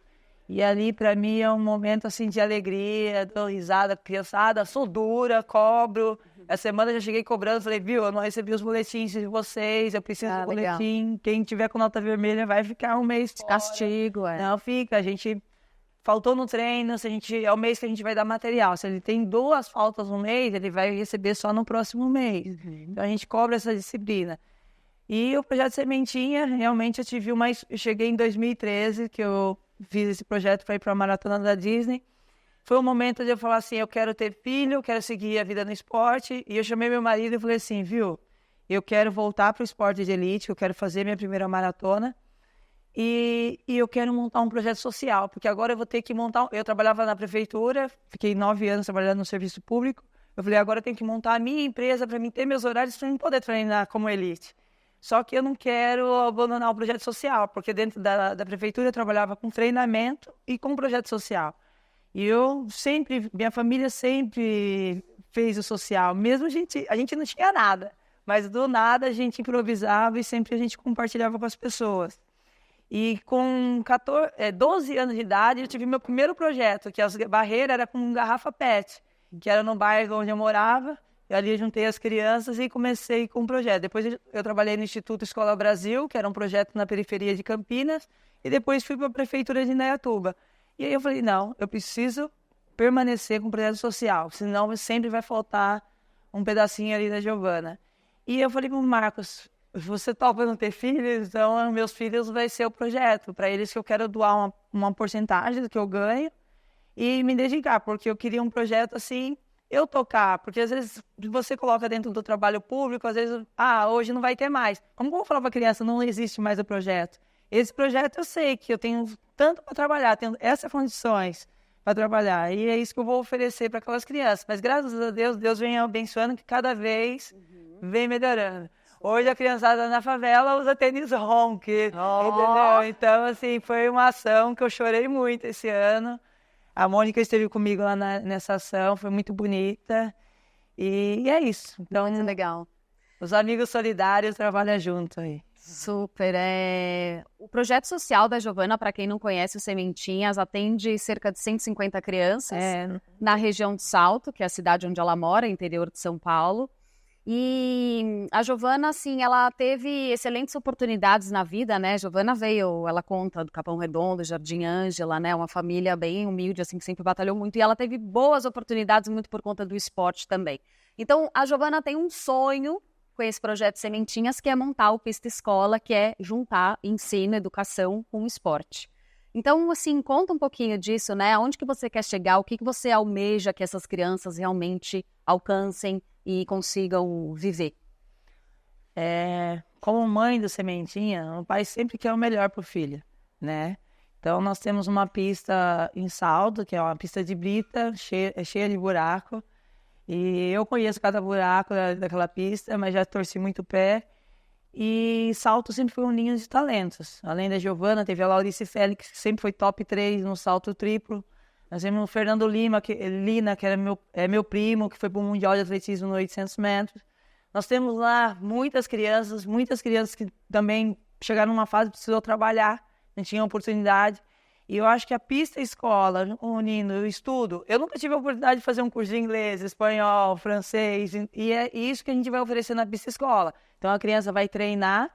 E ali, para mim, é um momento, assim, de alegria, dou risada, criançada, sou dura, cobro. Essa semana eu já cheguei cobrando, falei, viu, eu não recebi os boletins de vocês, eu preciso do boletim. Legal. Quem tiver com nota vermelha vai ficar um mês fora. Castigo, Não, fica, a gente... Faltou no treino, é o mês que a gente vai dar material. Se ele tem 2 faltas no mês, ele vai receber só no próximo mês. Então, a gente cobra essa disciplina. E o projeto Sementinha, realmente eu cheguei em 2013, que eu fiz esse projeto para ir para a Maratona da Disney. Foi um momento de eu falar assim, eu quero ter filho, eu quero seguir a vida no esporte. E eu chamei meu marido e falei assim, viu, eu quero voltar para o esporte de elite, eu quero fazer minha primeira maratona. E eu quero montar um projeto social, porque agora eu vou ter que montar... Eu trabalhava na prefeitura, fiquei 9 anos trabalhando no serviço público. Eu falei, agora eu tenho que montar a minha empresa para mim ter meus horários, para mim poder treinar como elite. Só que eu não quero abandonar o projeto social, porque dentro da prefeitura eu trabalhava com treinamento e com projeto social. E minha família sempre fez o social, mesmo a gente não tinha nada, mas do nada a gente improvisava e sempre a gente compartilhava com as pessoas. E com 12 anos de idade eu tive meu primeiro projeto, que a barreira era com garrafa PET, que era no bairro onde eu morava. Eu ali juntei as crianças e comecei com um projeto. Depois eu trabalhei no Instituto Escola Brasil, que era um projeto na periferia de Campinas, e depois fui para a prefeitura de Indaiatuba. E aí eu falei, não, eu preciso permanecer com o projeto social, senão sempre vai faltar um pedacinho ali da Giovana. E eu falei para o Marcos, você topa não ter filhos? Então meus filhos vai ser o projeto. Para eles que eu quero doar uma porcentagem do que eu ganho e me dedicar, porque eu queria um projeto assim... eu tocar, porque às vezes você coloca dentro do trabalho público, às vezes, hoje não vai ter mais. Como eu vou falar para a criança, não existe mais o projeto? Esse projeto eu sei que eu tenho tanto para trabalhar, tenho essas condições para trabalhar, e é isso que eu vou oferecer para aquelas crianças. Mas graças a Deus, Deus vem abençoando que cada vez vem melhorando. Hoje a criançada na favela usa tênis Honk, entendeu? Então, assim, foi uma ação que eu chorei muito esse ano. A Mônica esteve comigo lá nessa ação, foi muito bonita. E é isso. Então, muito legal. Os amigos solidários trabalham junto aí. Super. O projeto social da Giovana, para quem não conhece o Sementinhas, atende cerca de 150 crianças na região de Salto, que é a cidade onde ela mora, interior de São Paulo. E a Giovana, assim, ela teve excelentes oportunidades na vida, né? Giovana ela conta do Capão Redondo, Jardim Ângela, né? Uma família bem humilde, assim, que sempre batalhou muito. E ela teve boas oportunidades, muito por conta do esporte também. Então, a Giovana tem um sonho com esse projeto Sementinhas, que é montar o Pista Escola, que é juntar ensino, educação com esporte. Então, assim, conta um pouquinho disso, né? Aonde que você quer chegar? O que você almeja que essas crianças realmente alcancem e consigam viver? Como mãe do Sementinha, o pai sempre quer o melhor para o filho, né? Então, nós temos uma pista em Salto, que é uma pista de brita, cheia de buraco. E eu conheço cada buraco daquela pista, mas já torci muito o pé. E Salto sempre foi um ninho de talentos. Além da Giovana, teve a Laurice Félix, que sempre foi top 3 no salto triplo. Nós temos o Fernando Lina, que era meu primo, que foi para o Mundial de Atletismo no 800 metros. Nós temos lá muitas crianças que também chegaram numa fase que precisou trabalhar, não tinham oportunidade. E eu acho que a pista escola, unindo o estudo, eu nunca tive a oportunidade de fazer um curso de inglês, espanhol, francês, e é isso que a gente vai oferecer na pista escola. Então a criança vai treinar,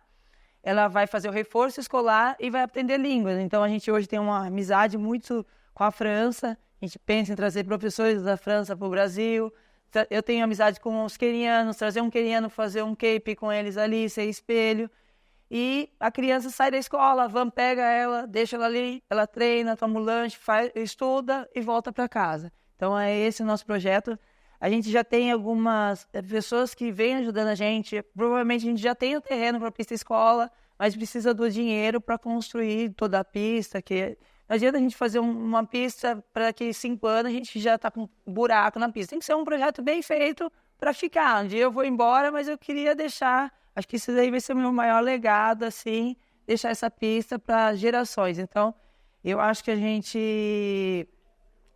ela vai fazer o reforço escolar e vai aprender línguas. Então a gente hoje tem uma amizade muito com a França, a gente pensa em trazer professores da França para o Brasil. Eu tenho amizade com os quenianos, trazer um queniano, fazer um cape com eles ali, ser espelho. E a criança sai da escola, a van pega ela, deixa ela ali, ela treina, toma um lanche, estuda e volta para casa. Então é esse o nosso projeto. A gente já tem algumas pessoas que vêm ajudando a gente. Provavelmente a gente já tem o terreno para a pista escola, mas precisa do dinheiro para construir toda a pista. Não adianta a gente fazer uma pista para que 5 anos a gente já está com buraco na pista. Tem que ser um projeto bem feito para ficar. Um dia eu vou embora, mas eu queria deixar... Acho que isso daí vai ser o meu maior legado, assim, deixar essa pista para gerações. Então, eu acho que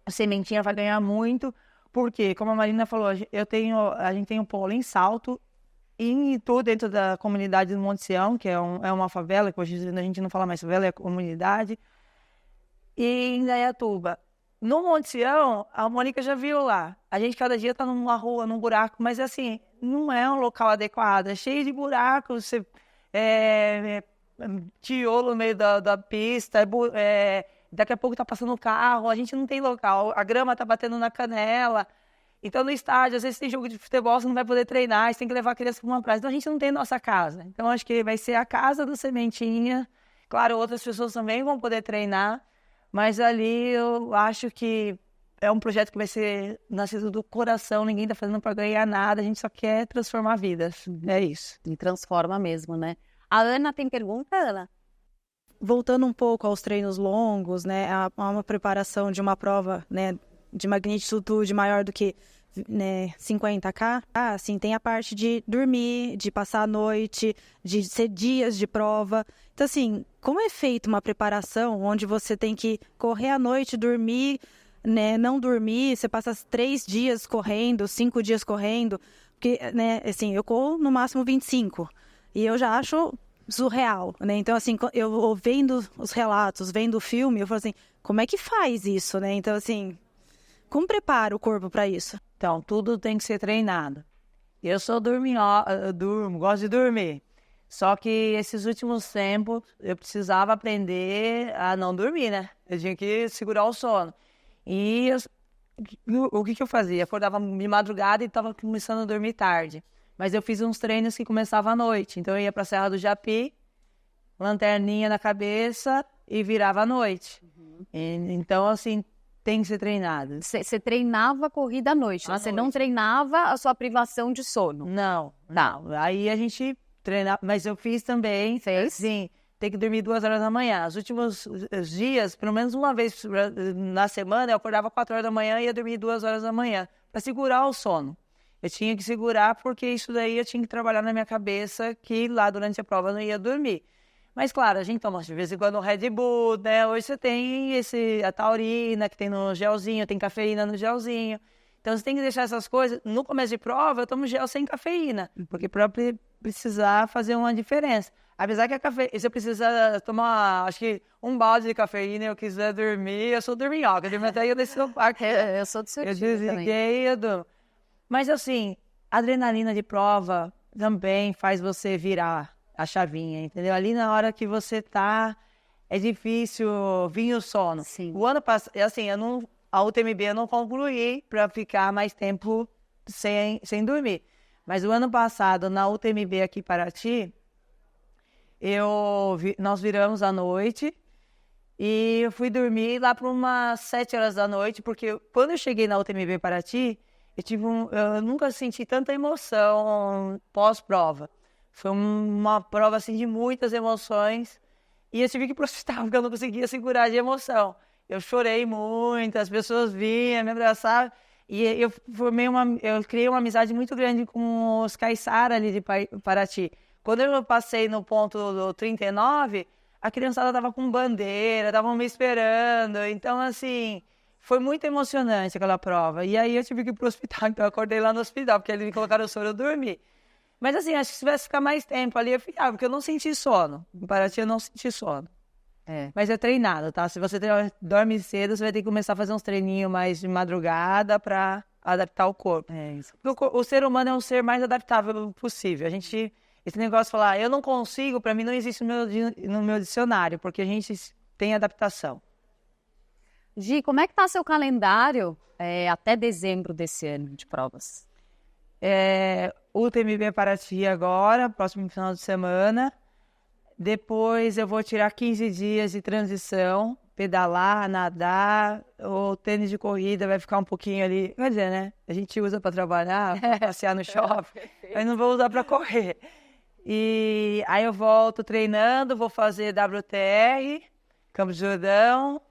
a Sementinha vai ganhar muito, porque, como a Marina falou, a gente tem um polo em Salto, e em Itu, dentro da comunidade do Monte Sião, que é uma favela, que hoje a gente não fala mais favela, é comunidade, e em Indaiatuba. No Monte Sião, a Mônica já viu lá. A gente cada dia tá numa rua, num buraco, mas assim, não é um local adequado. É cheio de buracos, tiolo no meio da pista, daqui a pouco tá passando o carro, a gente não tem local, a grama tá batendo na canela. Então no estádio, às vezes tem jogo de futebol, você não vai poder treinar, você tem que levar a criança para uma praia. Então a gente não tem nossa casa. Então acho que vai ser a casa do Sementinha. Claro, outras pessoas também vão poder treinar. Mas ali eu acho que é um projeto que vai ser nascido do coração, ninguém está fazendo para ganhar nada, a gente só quer transformar vidas, é isso. E transforma mesmo, né? A Ana tem pergunta, Ana? voltando um pouco aos treinos longos, né, a uma preparação de uma prova, né, de magnitude maior do que, né, 50K, assim, tem a parte de dormir, de passar a noite, de ser dias de prova. Então, assim, como é feita uma preparação onde você tem que correr à noite, dormir, né, não dormir, você passa 3 dias correndo, 5 dias correndo, porque, né, assim, eu corro no máximo 25, e eu já acho surreal, né? Então, assim, eu vendo os relatos, vendo o filme, eu falo assim, como é que faz isso, né? Então, assim, como prepara o corpo para isso? Então, tudo tem que ser treinado. Eu sou gosto de dormir. Só que esses últimos tempos, eu precisava aprender a não dormir, né? Eu tinha que segurar o sono. E o que eu fazia? Eu acordava de madrugada e estava começando a dormir tarde. Mas eu fiz uns treinos que começavam à noite. Então, eu ia para a Serra do Japi, lanterninha na cabeça e virava à noite. Então, assim, tem que ser treinado. Você treinava a corrida à noite, você não treinava a sua privação de sono? Não. Aí a gente treinava, mas eu fiz também, assim, tem que dormir 2 horas da manhã. Os últimos dias, pelo menos uma vez na semana, eu acordava 4 horas da manhã e ia dormir 2 horas da manhã, para segurar o sono. Eu tinha que segurar porque isso daí eu tinha que trabalhar na minha cabeça que lá durante a prova eu não ia dormir. Mas, claro, a gente toma de vez em quando um Red Bull, né? Hoje você tem a taurina que tem no gelzinho, tem cafeína no gelzinho. Então, você tem que deixar essas coisas. No começo de prova, eu tomo gel sem cafeína, porque para precisar fazer uma diferença. Apesar que a cafeína, se eu precisar tomar, acho que um balde de cafeína e eu quiser dormir, eu sou dorminhoca. Eu durmo até eu desci no parque. Eu sou do seu Eu tipo desliguei, eu durmo. Mas, assim, a adrenalina de prova também faz você virar a chavinha, entendeu? Ali na hora que você tá, é difícil vir o sono. Sim. O ano passado, assim, a UTMB eu não concluí para ficar mais tempo sem dormir. Mas o ano passado, na UTMB aqui em Paraty, nós viramos à noite e eu fui dormir lá por umas 7 horas da noite, porque quando eu cheguei na UTMB Paraty, eu nunca senti tanta emoção pós-prova. Foi uma prova, assim, de muitas emoções. E eu tive que ir pro hospital, porque eu não conseguia segurar de emoção. Eu chorei muito, as pessoas vinham, me abraçavam. E eu criei uma amizade muito grande com os caiçara ali de Paraty. Quando eu passei no ponto do 39, a criançada estava com bandeira, estavam me esperando. Então, assim, foi muito emocionante aquela prova. E aí eu tive que ir pro hospital, então eu acordei lá no hospital, porque eles me colocaram o soro e eu dormi. Mas, assim, acho que se tivesse ficar mais tempo ali, eu ficava, porque eu não senti sono. Em Paraty, eu não senti sono. Mas é treinado, tá? Se você dorme cedo, você vai ter que começar a fazer uns treininhos mais de madrugada para adaptar o corpo. Isso. Porque o ser humano é um ser mais adaptável possível. Esse negócio de falar, eu não consigo, para mim não existe no meu dicionário, porque a gente tem adaptação. Gi, como é que tá seu calendário até dezembro desse ano de provas? UTMB Paraty agora, próximo final de semana. Depois eu vou tirar 15 dias de transição, pedalar, nadar, o tênis de corrida vai ficar um pouquinho ali, quer dizer, né? A gente usa para trabalhar, pra passear no shopping, mas não vou usar para correr. E aí eu volto treinando, vou fazer WTR, Campos do Jordão,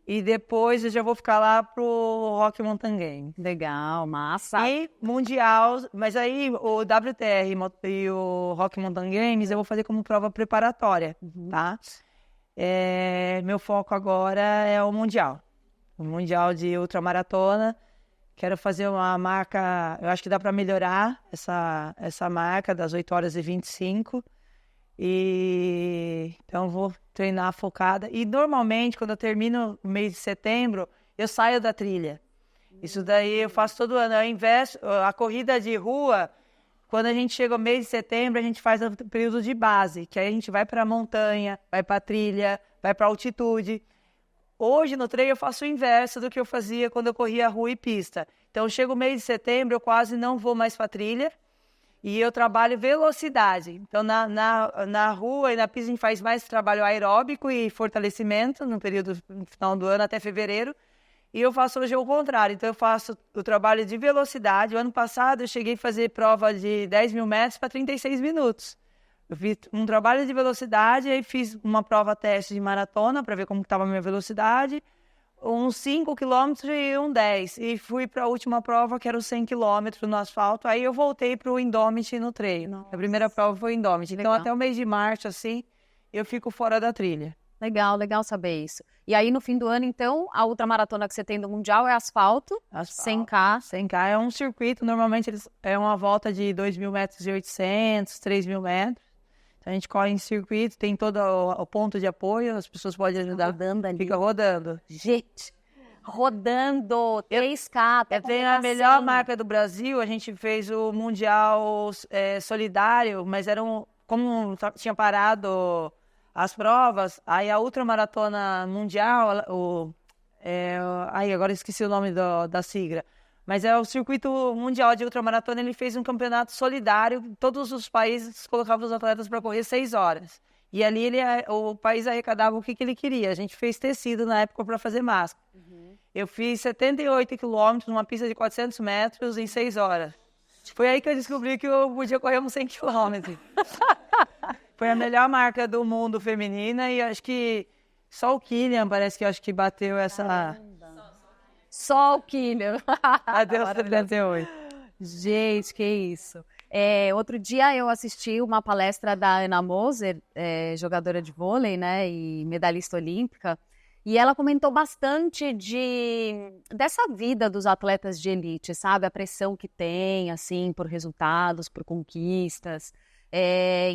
e depois eu já vou ficar lá pro Rock Mountain Game. Legal, massa. E Mundial, mas aí o WTR e o Rock Mountain Games eu vou fazer como prova preparatória, tá? Meu foco agora é o Mundial de ultramaratona. Quero fazer uma marca, eu acho que dá para melhorar essa marca das 8 horas e 25. Então vou treinar focada. E normalmente, quando eu termino o mês de setembro, eu saio da trilha. Isso daí eu faço todo ano. Eu investo a corrida de rua. Quando a gente chega ao mês de setembro, a gente faz o período de base, que aí a gente vai para a montanha, vai para a trilha, vai para a altitude. Hoje, no treino, eu faço o inverso do que eu fazia quando eu corria rua e pista. Então, chega o mês de setembro, eu quase não vou mais para a trilha e eu trabalho velocidade. Então, na rua e na pista, a gente faz mais trabalho aeróbico e fortalecimento no período no final do ano até fevereiro. E eu faço hoje o contrário. Então, eu faço o trabalho de velocidade. O ano passado, eu cheguei a fazer prova de 10 mil metros para 36 minutos. Eu fiz um trabalho de velocidade, aí fiz uma prova teste de maratona para ver como estava a minha velocidade, uns 5 quilômetros e um 10. E fui para a última prova, que era os 100 quilômetros no asfalto. Aí eu voltei para o Indomit no treino. Nossa. A primeira prova foi o Indomit. Então, Legal. até o mês de março, assim, eu fico fora da trilha. Legal, legal saber isso. E aí, no fim do ano, então, a ultramaratona que você tem do Mundial é asfalto. 100K. 100K é um circuito, normalmente é uma volta de 2.000 metros e 800, 3.000 metros. Então, a gente corre em circuito, tem todo o ponto de apoio, as pessoas podem ajudar. Rodando ali. Fica rodando. Gente, rodando 3K. Eu tenho a melhor marca do Brasil, a gente fez o Mundial Solidário, mas como tinha parado as provas, aí a ultramaratona mundial, agora esqueci o nome da sigla, mas é o circuito mundial de ultramaratona, ele fez um campeonato solidário, todos os países colocavam os atletas para correr 6 horas. E ali o país arrecadava o que ele queria. A gente fez tecido na época para fazer máscara. Uhum. Eu fiz 78 quilômetros numa pista de 400 metros em 6 horas. Foi aí que eu descobri que eu podia correr uns 100 quilômetros. Foi a melhor marca do mundo feminina e acho que só o Kylian parece que acho que bateu essa... Só o Kylian. Bateu 78. Gente, que isso. Outro dia eu assisti uma palestra da Ana Moser, jogadora de vôlei, né, e medalhista olímpica, e ela comentou bastante dessa vida dos atletas de elite, sabe? A pressão que tem, assim, por resultados, por conquistas.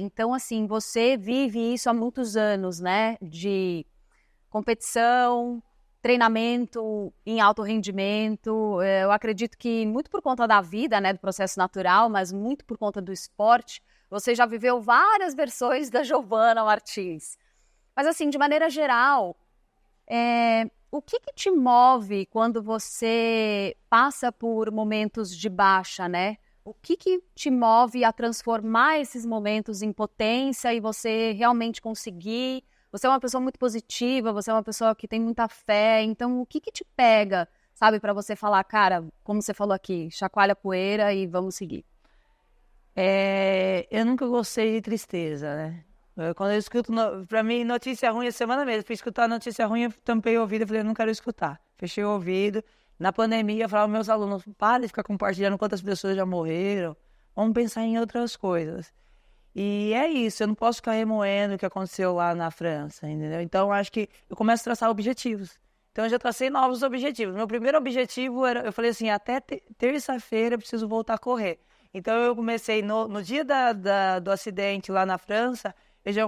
Então, assim, você vive isso há muitos anos, né? De competição, treinamento em alto rendimento. Eu acredito que muito por conta da vida, né? Do processo natural, mas muito por conta do esporte, você já viveu várias versões da Giovana Martins. Mas, assim, de maneira geral... o que te move quando você passa por momentos de baixa, né? O que te move a transformar esses momentos em potência e você realmente conseguir? Você é uma pessoa muito positiva, você é uma pessoa que tem muita fé, então o que te pega, sabe, para você falar, cara, como você falou aqui, chacoalha a poeira e vamos seguir? Eu nunca gostei de tristeza, né? Quando eu escuto, pra mim, notícia ruim, a semana mesmo, fui escutar notícia ruim, eu tampei o ouvido e falei, eu não quero escutar. Fechei o ouvido. Na pandemia, eu falava aos meus alunos, para de ficar compartilhando quantas pessoas já morreram, vamos pensar em outras coisas. E é isso, eu não posso ficar remoendo o que aconteceu lá na França, entendeu? Então, acho que eu começo a traçar objetivos. Então, eu já tracei novos objetivos. Meu primeiro objetivo era, eu falei assim, até terça-feira eu preciso voltar a correr. Então, eu comecei no dia do acidente lá na França,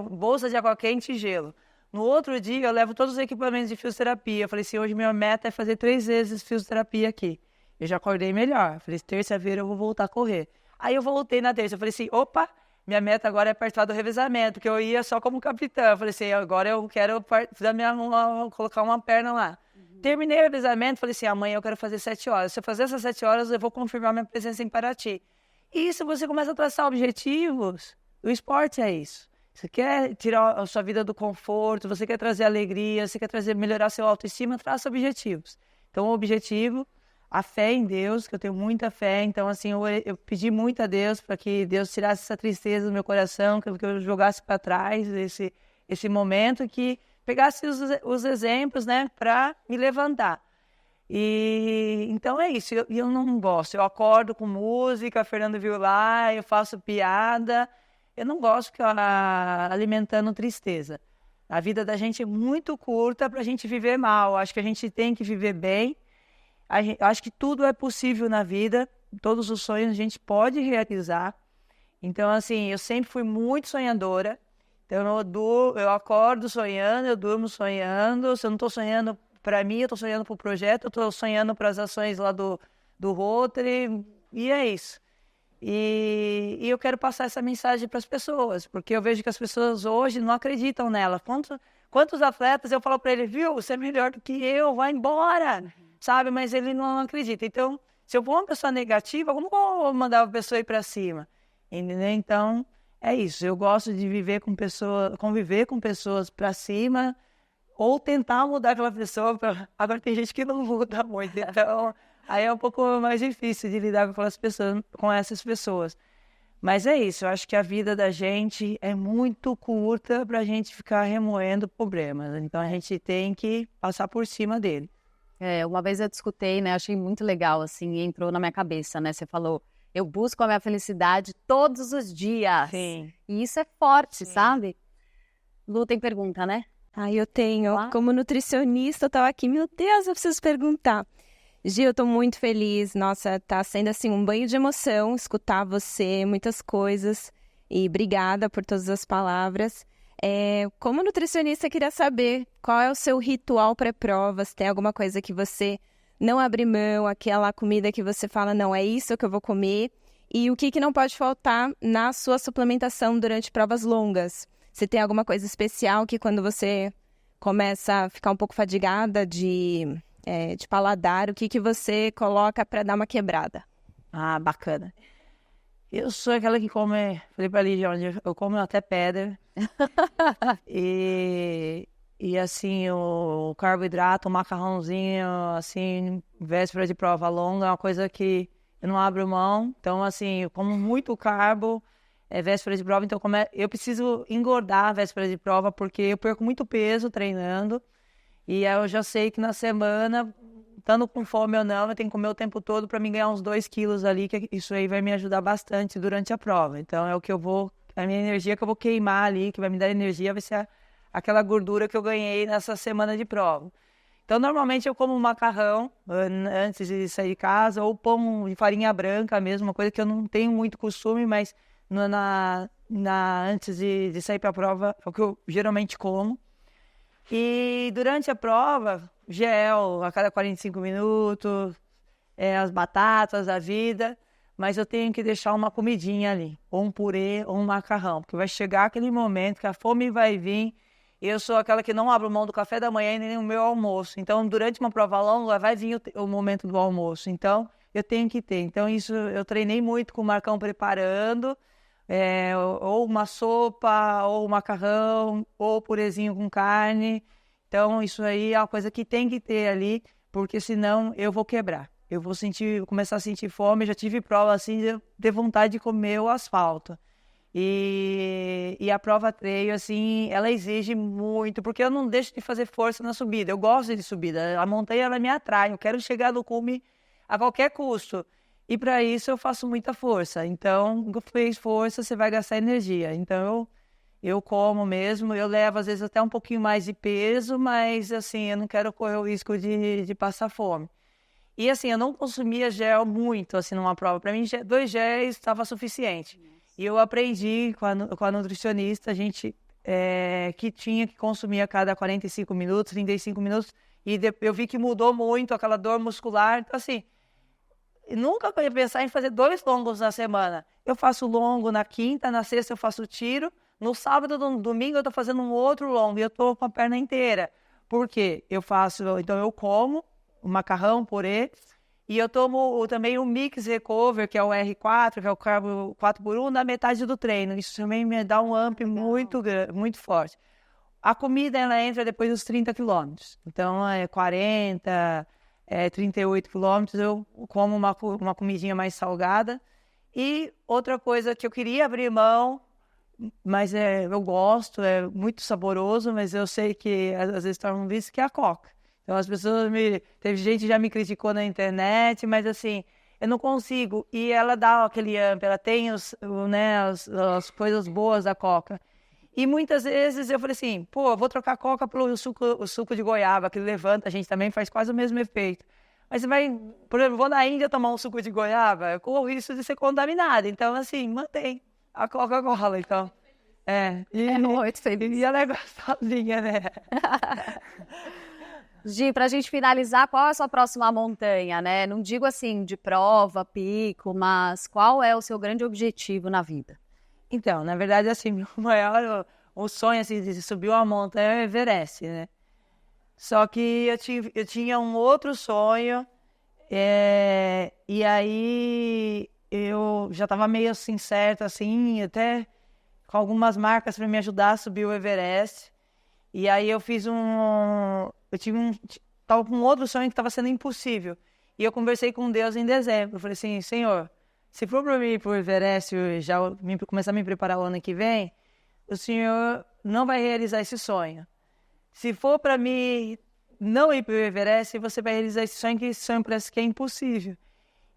bolsa de água quente e gelo. No outro dia, eu levo todos os equipamentos de fisioterapia. Eu falei assim, hoje minha meta é fazer 3 vezes fisioterapia aqui. Eu já acordei melhor. Eu falei, terça-feira eu vou voltar a correr. Aí eu voltei na terça. Eu falei assim, opa, minha meta agora é participar do revezamento, que eu ia só como capitã. Eu falei assim, agora eu quero colocar uma perna lá. Terminei o revezamento, falei assim, amanhã eu quero fazer 7 horas. Se eu fazer essas 7 horas, eu vou confirmar minha presença em Paraty. E isso, você começa a traçar objetivos. O esporte é isso. Você quer tirar a sua vida do conforto, você quer trazer alegria, você quer melhorar seu autoestima, traça objetivos. Então, o objetivo, a fé em Deus, que eu tenho muita fé. Então, assim, eu pedi muito a Deus para que Deus tirasse essa tristeza do meu coração, que eu jogasse para trás esse momento, que pegasse os exemplos, né, para me levantar. E então é isso, eu não gosto. Eu acordo com música, Fernando viu lá, eu faço piada. Eu não gosto de ficar alimentando tristeza. A vida da gente é muito curta para a gente viver mal. Acho que a gente tem que viver bem. Acho que tudo é possível na vida. Todos os sonhos a gente pode realizar. Então, assim, eu sempre fui muito sonhadora. Então, eu acordo sonhando, eu durmo sonhando. Se eu não estou sonhando para mim, eu estou sonhando para o projeto. Eu estou sonhando para as ações lá do Rotary. E é isso. E eu quero passar essa mensagem para as pessoas, porque eu vejo que as pessoas hoje não acreditam nela. Quantos atletas eu falo para ele, viu, você é melhor do que eu, vai embora, sabe? Mas ele não acredita. Então, se eu for uma pessoa negativa, eu não vou mandar a pessoa ir para cima, entendeu? Então, é isso. Eu gosto de conviver com pessoas para cima, ou tentar mudar aquela pessoa. Agora tem gente que não muda muito, então... Aí é um pouco mais difícil de lidar com essas pessoas. Mas é isso, eu acho que a vida da gente é muito curta para a gente ficar remoendo problemas. Então a gente tem que passar por cima dele. Uma vez eu te escutei, né? Achei muito legal, assim, e entrou na minha cabeça, né? Você falou, eu busco a minha felicidade todos os dias. Sim. E isso é forte, sabe? Lu, tem pergunta, né? Eu tenho. Claro. Como nutricionista, eu tava aqui, meu Deus, eu preciso perguntar. Gi, eu tô muito feliz. Nossa, tá sendo assim um banho de emoção escutar você, muitas coisas. E obrigada por todas as palavras. Como nutricionista, eu queria saber qual é o seu ritual pré-provas. Tem alguma coisa que você não abre mão, aquela comida que você fala, não, é isso que eu vou comer? E o que não pode faltar na sua suplementação durante provas longas? Você tem alguma coisa especial que quando você começa a ficar um pouco fadigada de paladar, o que você coloca para dar uma quebrada? Bacana. Eu sou aquela que come, falei pra Lígia, eu como até pedra. e assim, o carboidrato, o macarrãozinho, assim, véspera de prova longa, é uma coisa que eu não abro mão. Então, assim, eu como muito carbo, véspera de prova, então eu preciso engordar a véspera de prova, porque eu perco muito peso treinando. E aí eu já sei que na semana, estando com fome ou não, eu tenho que comer o tempo todo para me ganhar uns 2 quilos ali, que isso aí vai me ajudar bastante durante a prova. Então é o que a minha energia que eu vou queimar ali, que vai me dar energia, vai ser aquela gordura que eu ganhei nessa semana de prova. Então normalmente eu como macarrão antes de sair de casa, ou pão de farinha branca mesmo, uma coisa que eu não tenho muito costume, mas antes de sair para a prova é o que eu geralmente como. E durante a prova, gel a cada 45 minutos, as batatas, a vida, mas eu tenho que deixar uma comidinha ali, ou um purê, ou um macarrão, porque vai chegar aquele momento que a fome vai vir, e eu sou aquela que não abro mão do café da manhã e nem do meu almoço. Então, durante uma prova longa, vai vir o momento do almoço. Então, eu tenho que ter. Então, isso eu treinei muito com o Marcão preparando, ou uma sopa, ou macarrão, ou purezinho com carne. Então, isso aí é uma coisa que tem que ter ali, porque senão eu vou quebrar. Eu vou começar a sentir fome. Eu já tive prova assim, de ter vontade de comer o asfalto. E a prova trail, assim, ela exige muito, porque eu não deixo de fazer força na subida. Eu gosto de subida. A montanha, ela me atrai. Eu quero chegar no cume a qualquer custo. E para isso eu faço muita força. Então, fez força, você vai gastar energia. Então, eu como mesmo. Eu levo, às vezes, até um pouquinho mais de peso, mas, assim, eu não quero correr o risco de passar fome. E, assim, eu não consumia gel muito, assim, numa prova. Para mim, 2 géis estava suficiente. E eu aprendi com a nutricionista, a gente que tinha que consumir a cada 45 minutos, 35 minutos. E eu vi que mudou muito aquela dor muscular. Então, assim, nunca ia pensar em fazer 2 longos na semana. Eu faço longo na quinta, na sexta eu faço tiro. No sábado, no domingo, eu tô fazendo um outro longo e eu tô com a perna inteira. Por quê? Então eu como o macarrão, purê, e eu tomo também o Mix Recover, que é o R4, que é o carbo 4x1, na metade do treino. Isso também me dá um up muito forte. A comida, ela entra depois dos 30 quilômetros. Então, 40, 38 quilômetros, eu como uma comidinha mais salgada. E outra coisa que eu queria abrir mão, mas eu gosto, é muito saboroso, mas eu sei que às vezes torna um vício, que é a Coca. Então as pessoas teve gente que já me criticou na internet, mas assim, eu não consigo. E ela dá aquele up, ela tem as coisas boas da Coca. E muitas vezes eu falei assim, eu vou trocar a Coca pelo suco de goiaba, que levanta, a gente também faz quase o mesmo efeito. Mas você vai, por exemplo, vou na Índia tomar um suco de goiaba, eu corro o risco de ser contaminada. Então, assim, mantém a Coca-Cola, então. Muito feliz. E ela é gostosinha, né? Gi, pra gente finalizar, qual é a sua próxima montanha, né? Não digo assim, de prova, pico, mas qual é o seu grande objetivo na vida? Então, na verdade, assim, o sonho assim, de subir uma montanha é o Everest, né? Só que eu tinha um outro sonho, e aí eu já estava meio assim, certa, assim, até com algumas marcas para me ajudar a subir o Everest. E aí eu tava com outro sonho que estava sendo impossível. E eu conversei com Deus em dezembro. Eu falei assim, Senhor, se for para mim ir pro Everest, começar a me preparar o ano que vem, o senhor não vai realizar esse sonho. Se for para mim não ir pro Everest, você vai realizar esse sonho, que esse sonho parece que é impossível.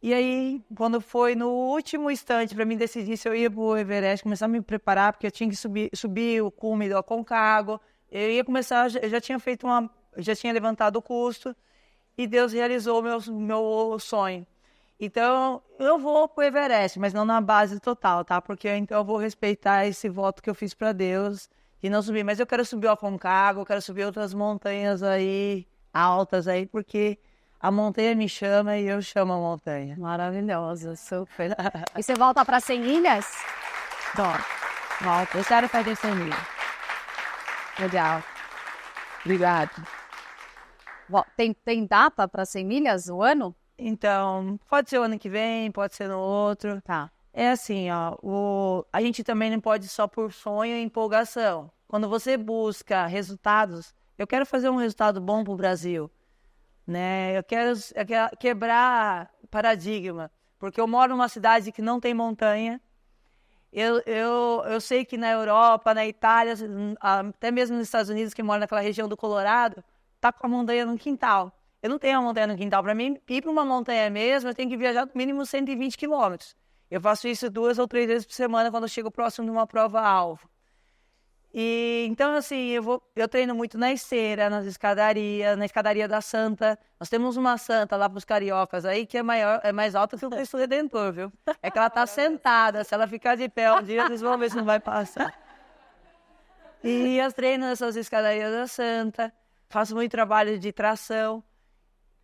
E aí, quando foi no último instante para mim decidir se eu ia pro Everest, começar a me preparar, porque eu tinha que subir o cume do Aconcagua, eu ia começar, eu já tinha levantado o custo, e Deus realizou o meu sonho. Então, eu vou pro Everest, mas não na base total, tá? Porque então eu vou respeitar esse voto que eu fiz para Deus e não subir. Mas eu quero subir o Aconcagua, eu quero subir outras montanhas aí, altas aí, porque a montanha me chama e eu chamo a montanha. Maravilhosa, super. E você volta para 100 milhas? Volta. Eu quero fazer 100 milhas. Legal. Obrigado. Tem data para 100 milhas no ano? Então, pode ser o ano que vem, pode ser no outro. Tá. É assim, ó, a gente também não pode só por sonho e empolgação. Quando você busca resultados, eu quero fazer um resultado bom para o Brasil, né? Eu quero quebrar paradigma, porque eu moro numa cidade que não tem montanha. Eu sei que na Europa, na Itália, até mesmo nos Estados Unidos, que mora naquela região do Colorado, tá com a montanha no quintal. Eu não tenho uma montanha no quintal. Para mim, ir para uma montanha mesmo, eu tenho que viajar no mínimo 120 quilômetros. Eu faço isso 2 ou 3 vezes por semana quando eu chego próximo de uma prova-alvo. E então, assim, eu treino muito na esteira, na escadaria da Santa. Nós temos uma Santa lá para os cariocas aí que é mais alta que o Cristo Redentor, viu? É que ela tá sentada. Se ela ficar de pé um dia, vocês vão ver se não vai passar. E eu treino nessas escadarias da Santa. Faço muito trabalho de tração.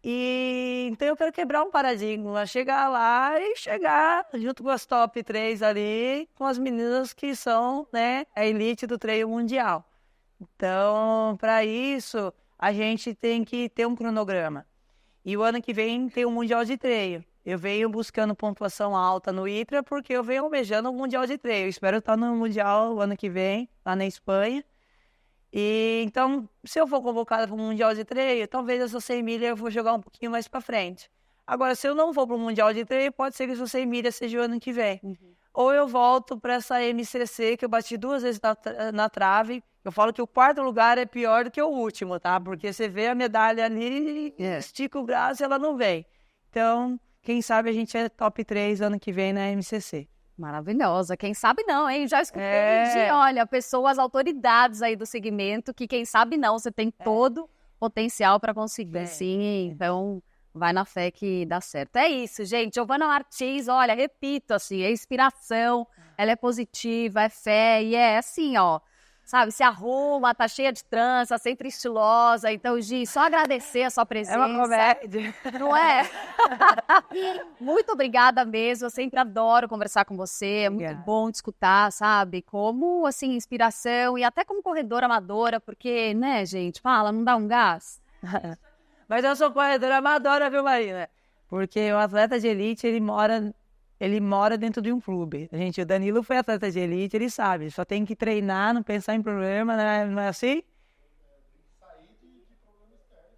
E então eu quero quebrar um paradigma, chegar lá e chegar junto com as top 3 ali, com as meninas que são, né, a elite do treino mundial. Então, para isso, a gente tem que ter um cronograma. E o ano que vem tem o Mundial de Treino. Eu venho buscando pontuação alta no ITRA porque eu venho almejando o Mundial de Treino. Espero estar no Mundial o ano que vem, lá na Espanha. E então, se eu for convocada para o Mundial de Treino, talvez essa 100 milhas eu vou jogar um pouquinho mais para frente. Agora, se eu não for para o Mundial de Treino, pode ser que essa 100 milhas seja o ano que vem. Ou eu volto para essa MCC, que eu bati 2 vezes na trave. Eu falo que o 4º lugar é pior do que o último, tá? Porque você vê a medalha ali, estica o braço e ela não vem. Então, quem sabe a gente é top 3 ano que vem na MCC. Maravilhosa. Quem sabe não, hein? Já escutei olha, pessoas, autoridades aí do segmento, que quem sabe não, você tem todo potencial para conseguir, sim. Então, vai na fé que dá certo. É isso, gente. Giovana Martins, olha, repito, assim, é inspiração, ela é positiva, é fé, e é assim, ó, sabe, se arruma, tá cheia de trança, sempre estilosa. Então, Gi, só agradecer a sua presença. É uma comédia. Não é? Muito obrigada mesmo, eu sempre adoro conversar com você, é muito bom te escutar, sabe? Como, assim, inspiração e até como corredora amadora, porque, né, gente, fala, não dá um gás? Mas eu sou corredora amadora, viu, Marina? Porque o atleta de elite, ele mora dentro de um clube. O Danilo foi atleta de elite, ele sabe. Só tem que treinar, não pensar em problema, né? Não é assim?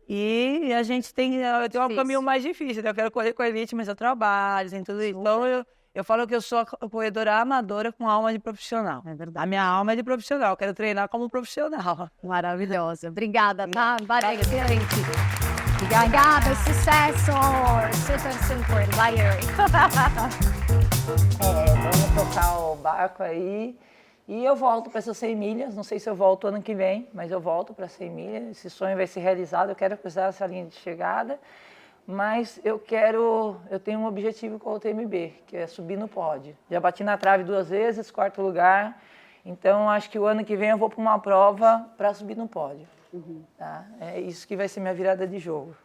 E a gente tem um caminho mais difícil. Eu quero correr com a elite, mas eu trabalho, tem tudo isso. Então, eu falo que eu sou a corredora amadora com alma de profissional. É verdade. A minha alma é de profissional. Eu quero treinar como profissional. Maravilhosa. Obrigada, tá? Valeu, gente. Obrigada, sucesso! Super, vai, Vamos tocar o barco aí e eu volto para essas 100 milhas. Não sei se eu volto ano que vem, mas eu volto para 100 milhas. Esse sonho vai ser realizado. Eu quero cruzar essa linha de chegada, mas eu tenho um objetivo com o UTMB, que é subir no pódio. Já bati na trave 2 vezes, 4º lugar. Então acho que o ano que vem eu vou para uma prova para subir no pódio. Tá? É isso que vai ser minha virada de jogo.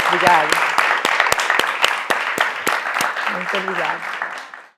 Obrigada. Muito obrigada.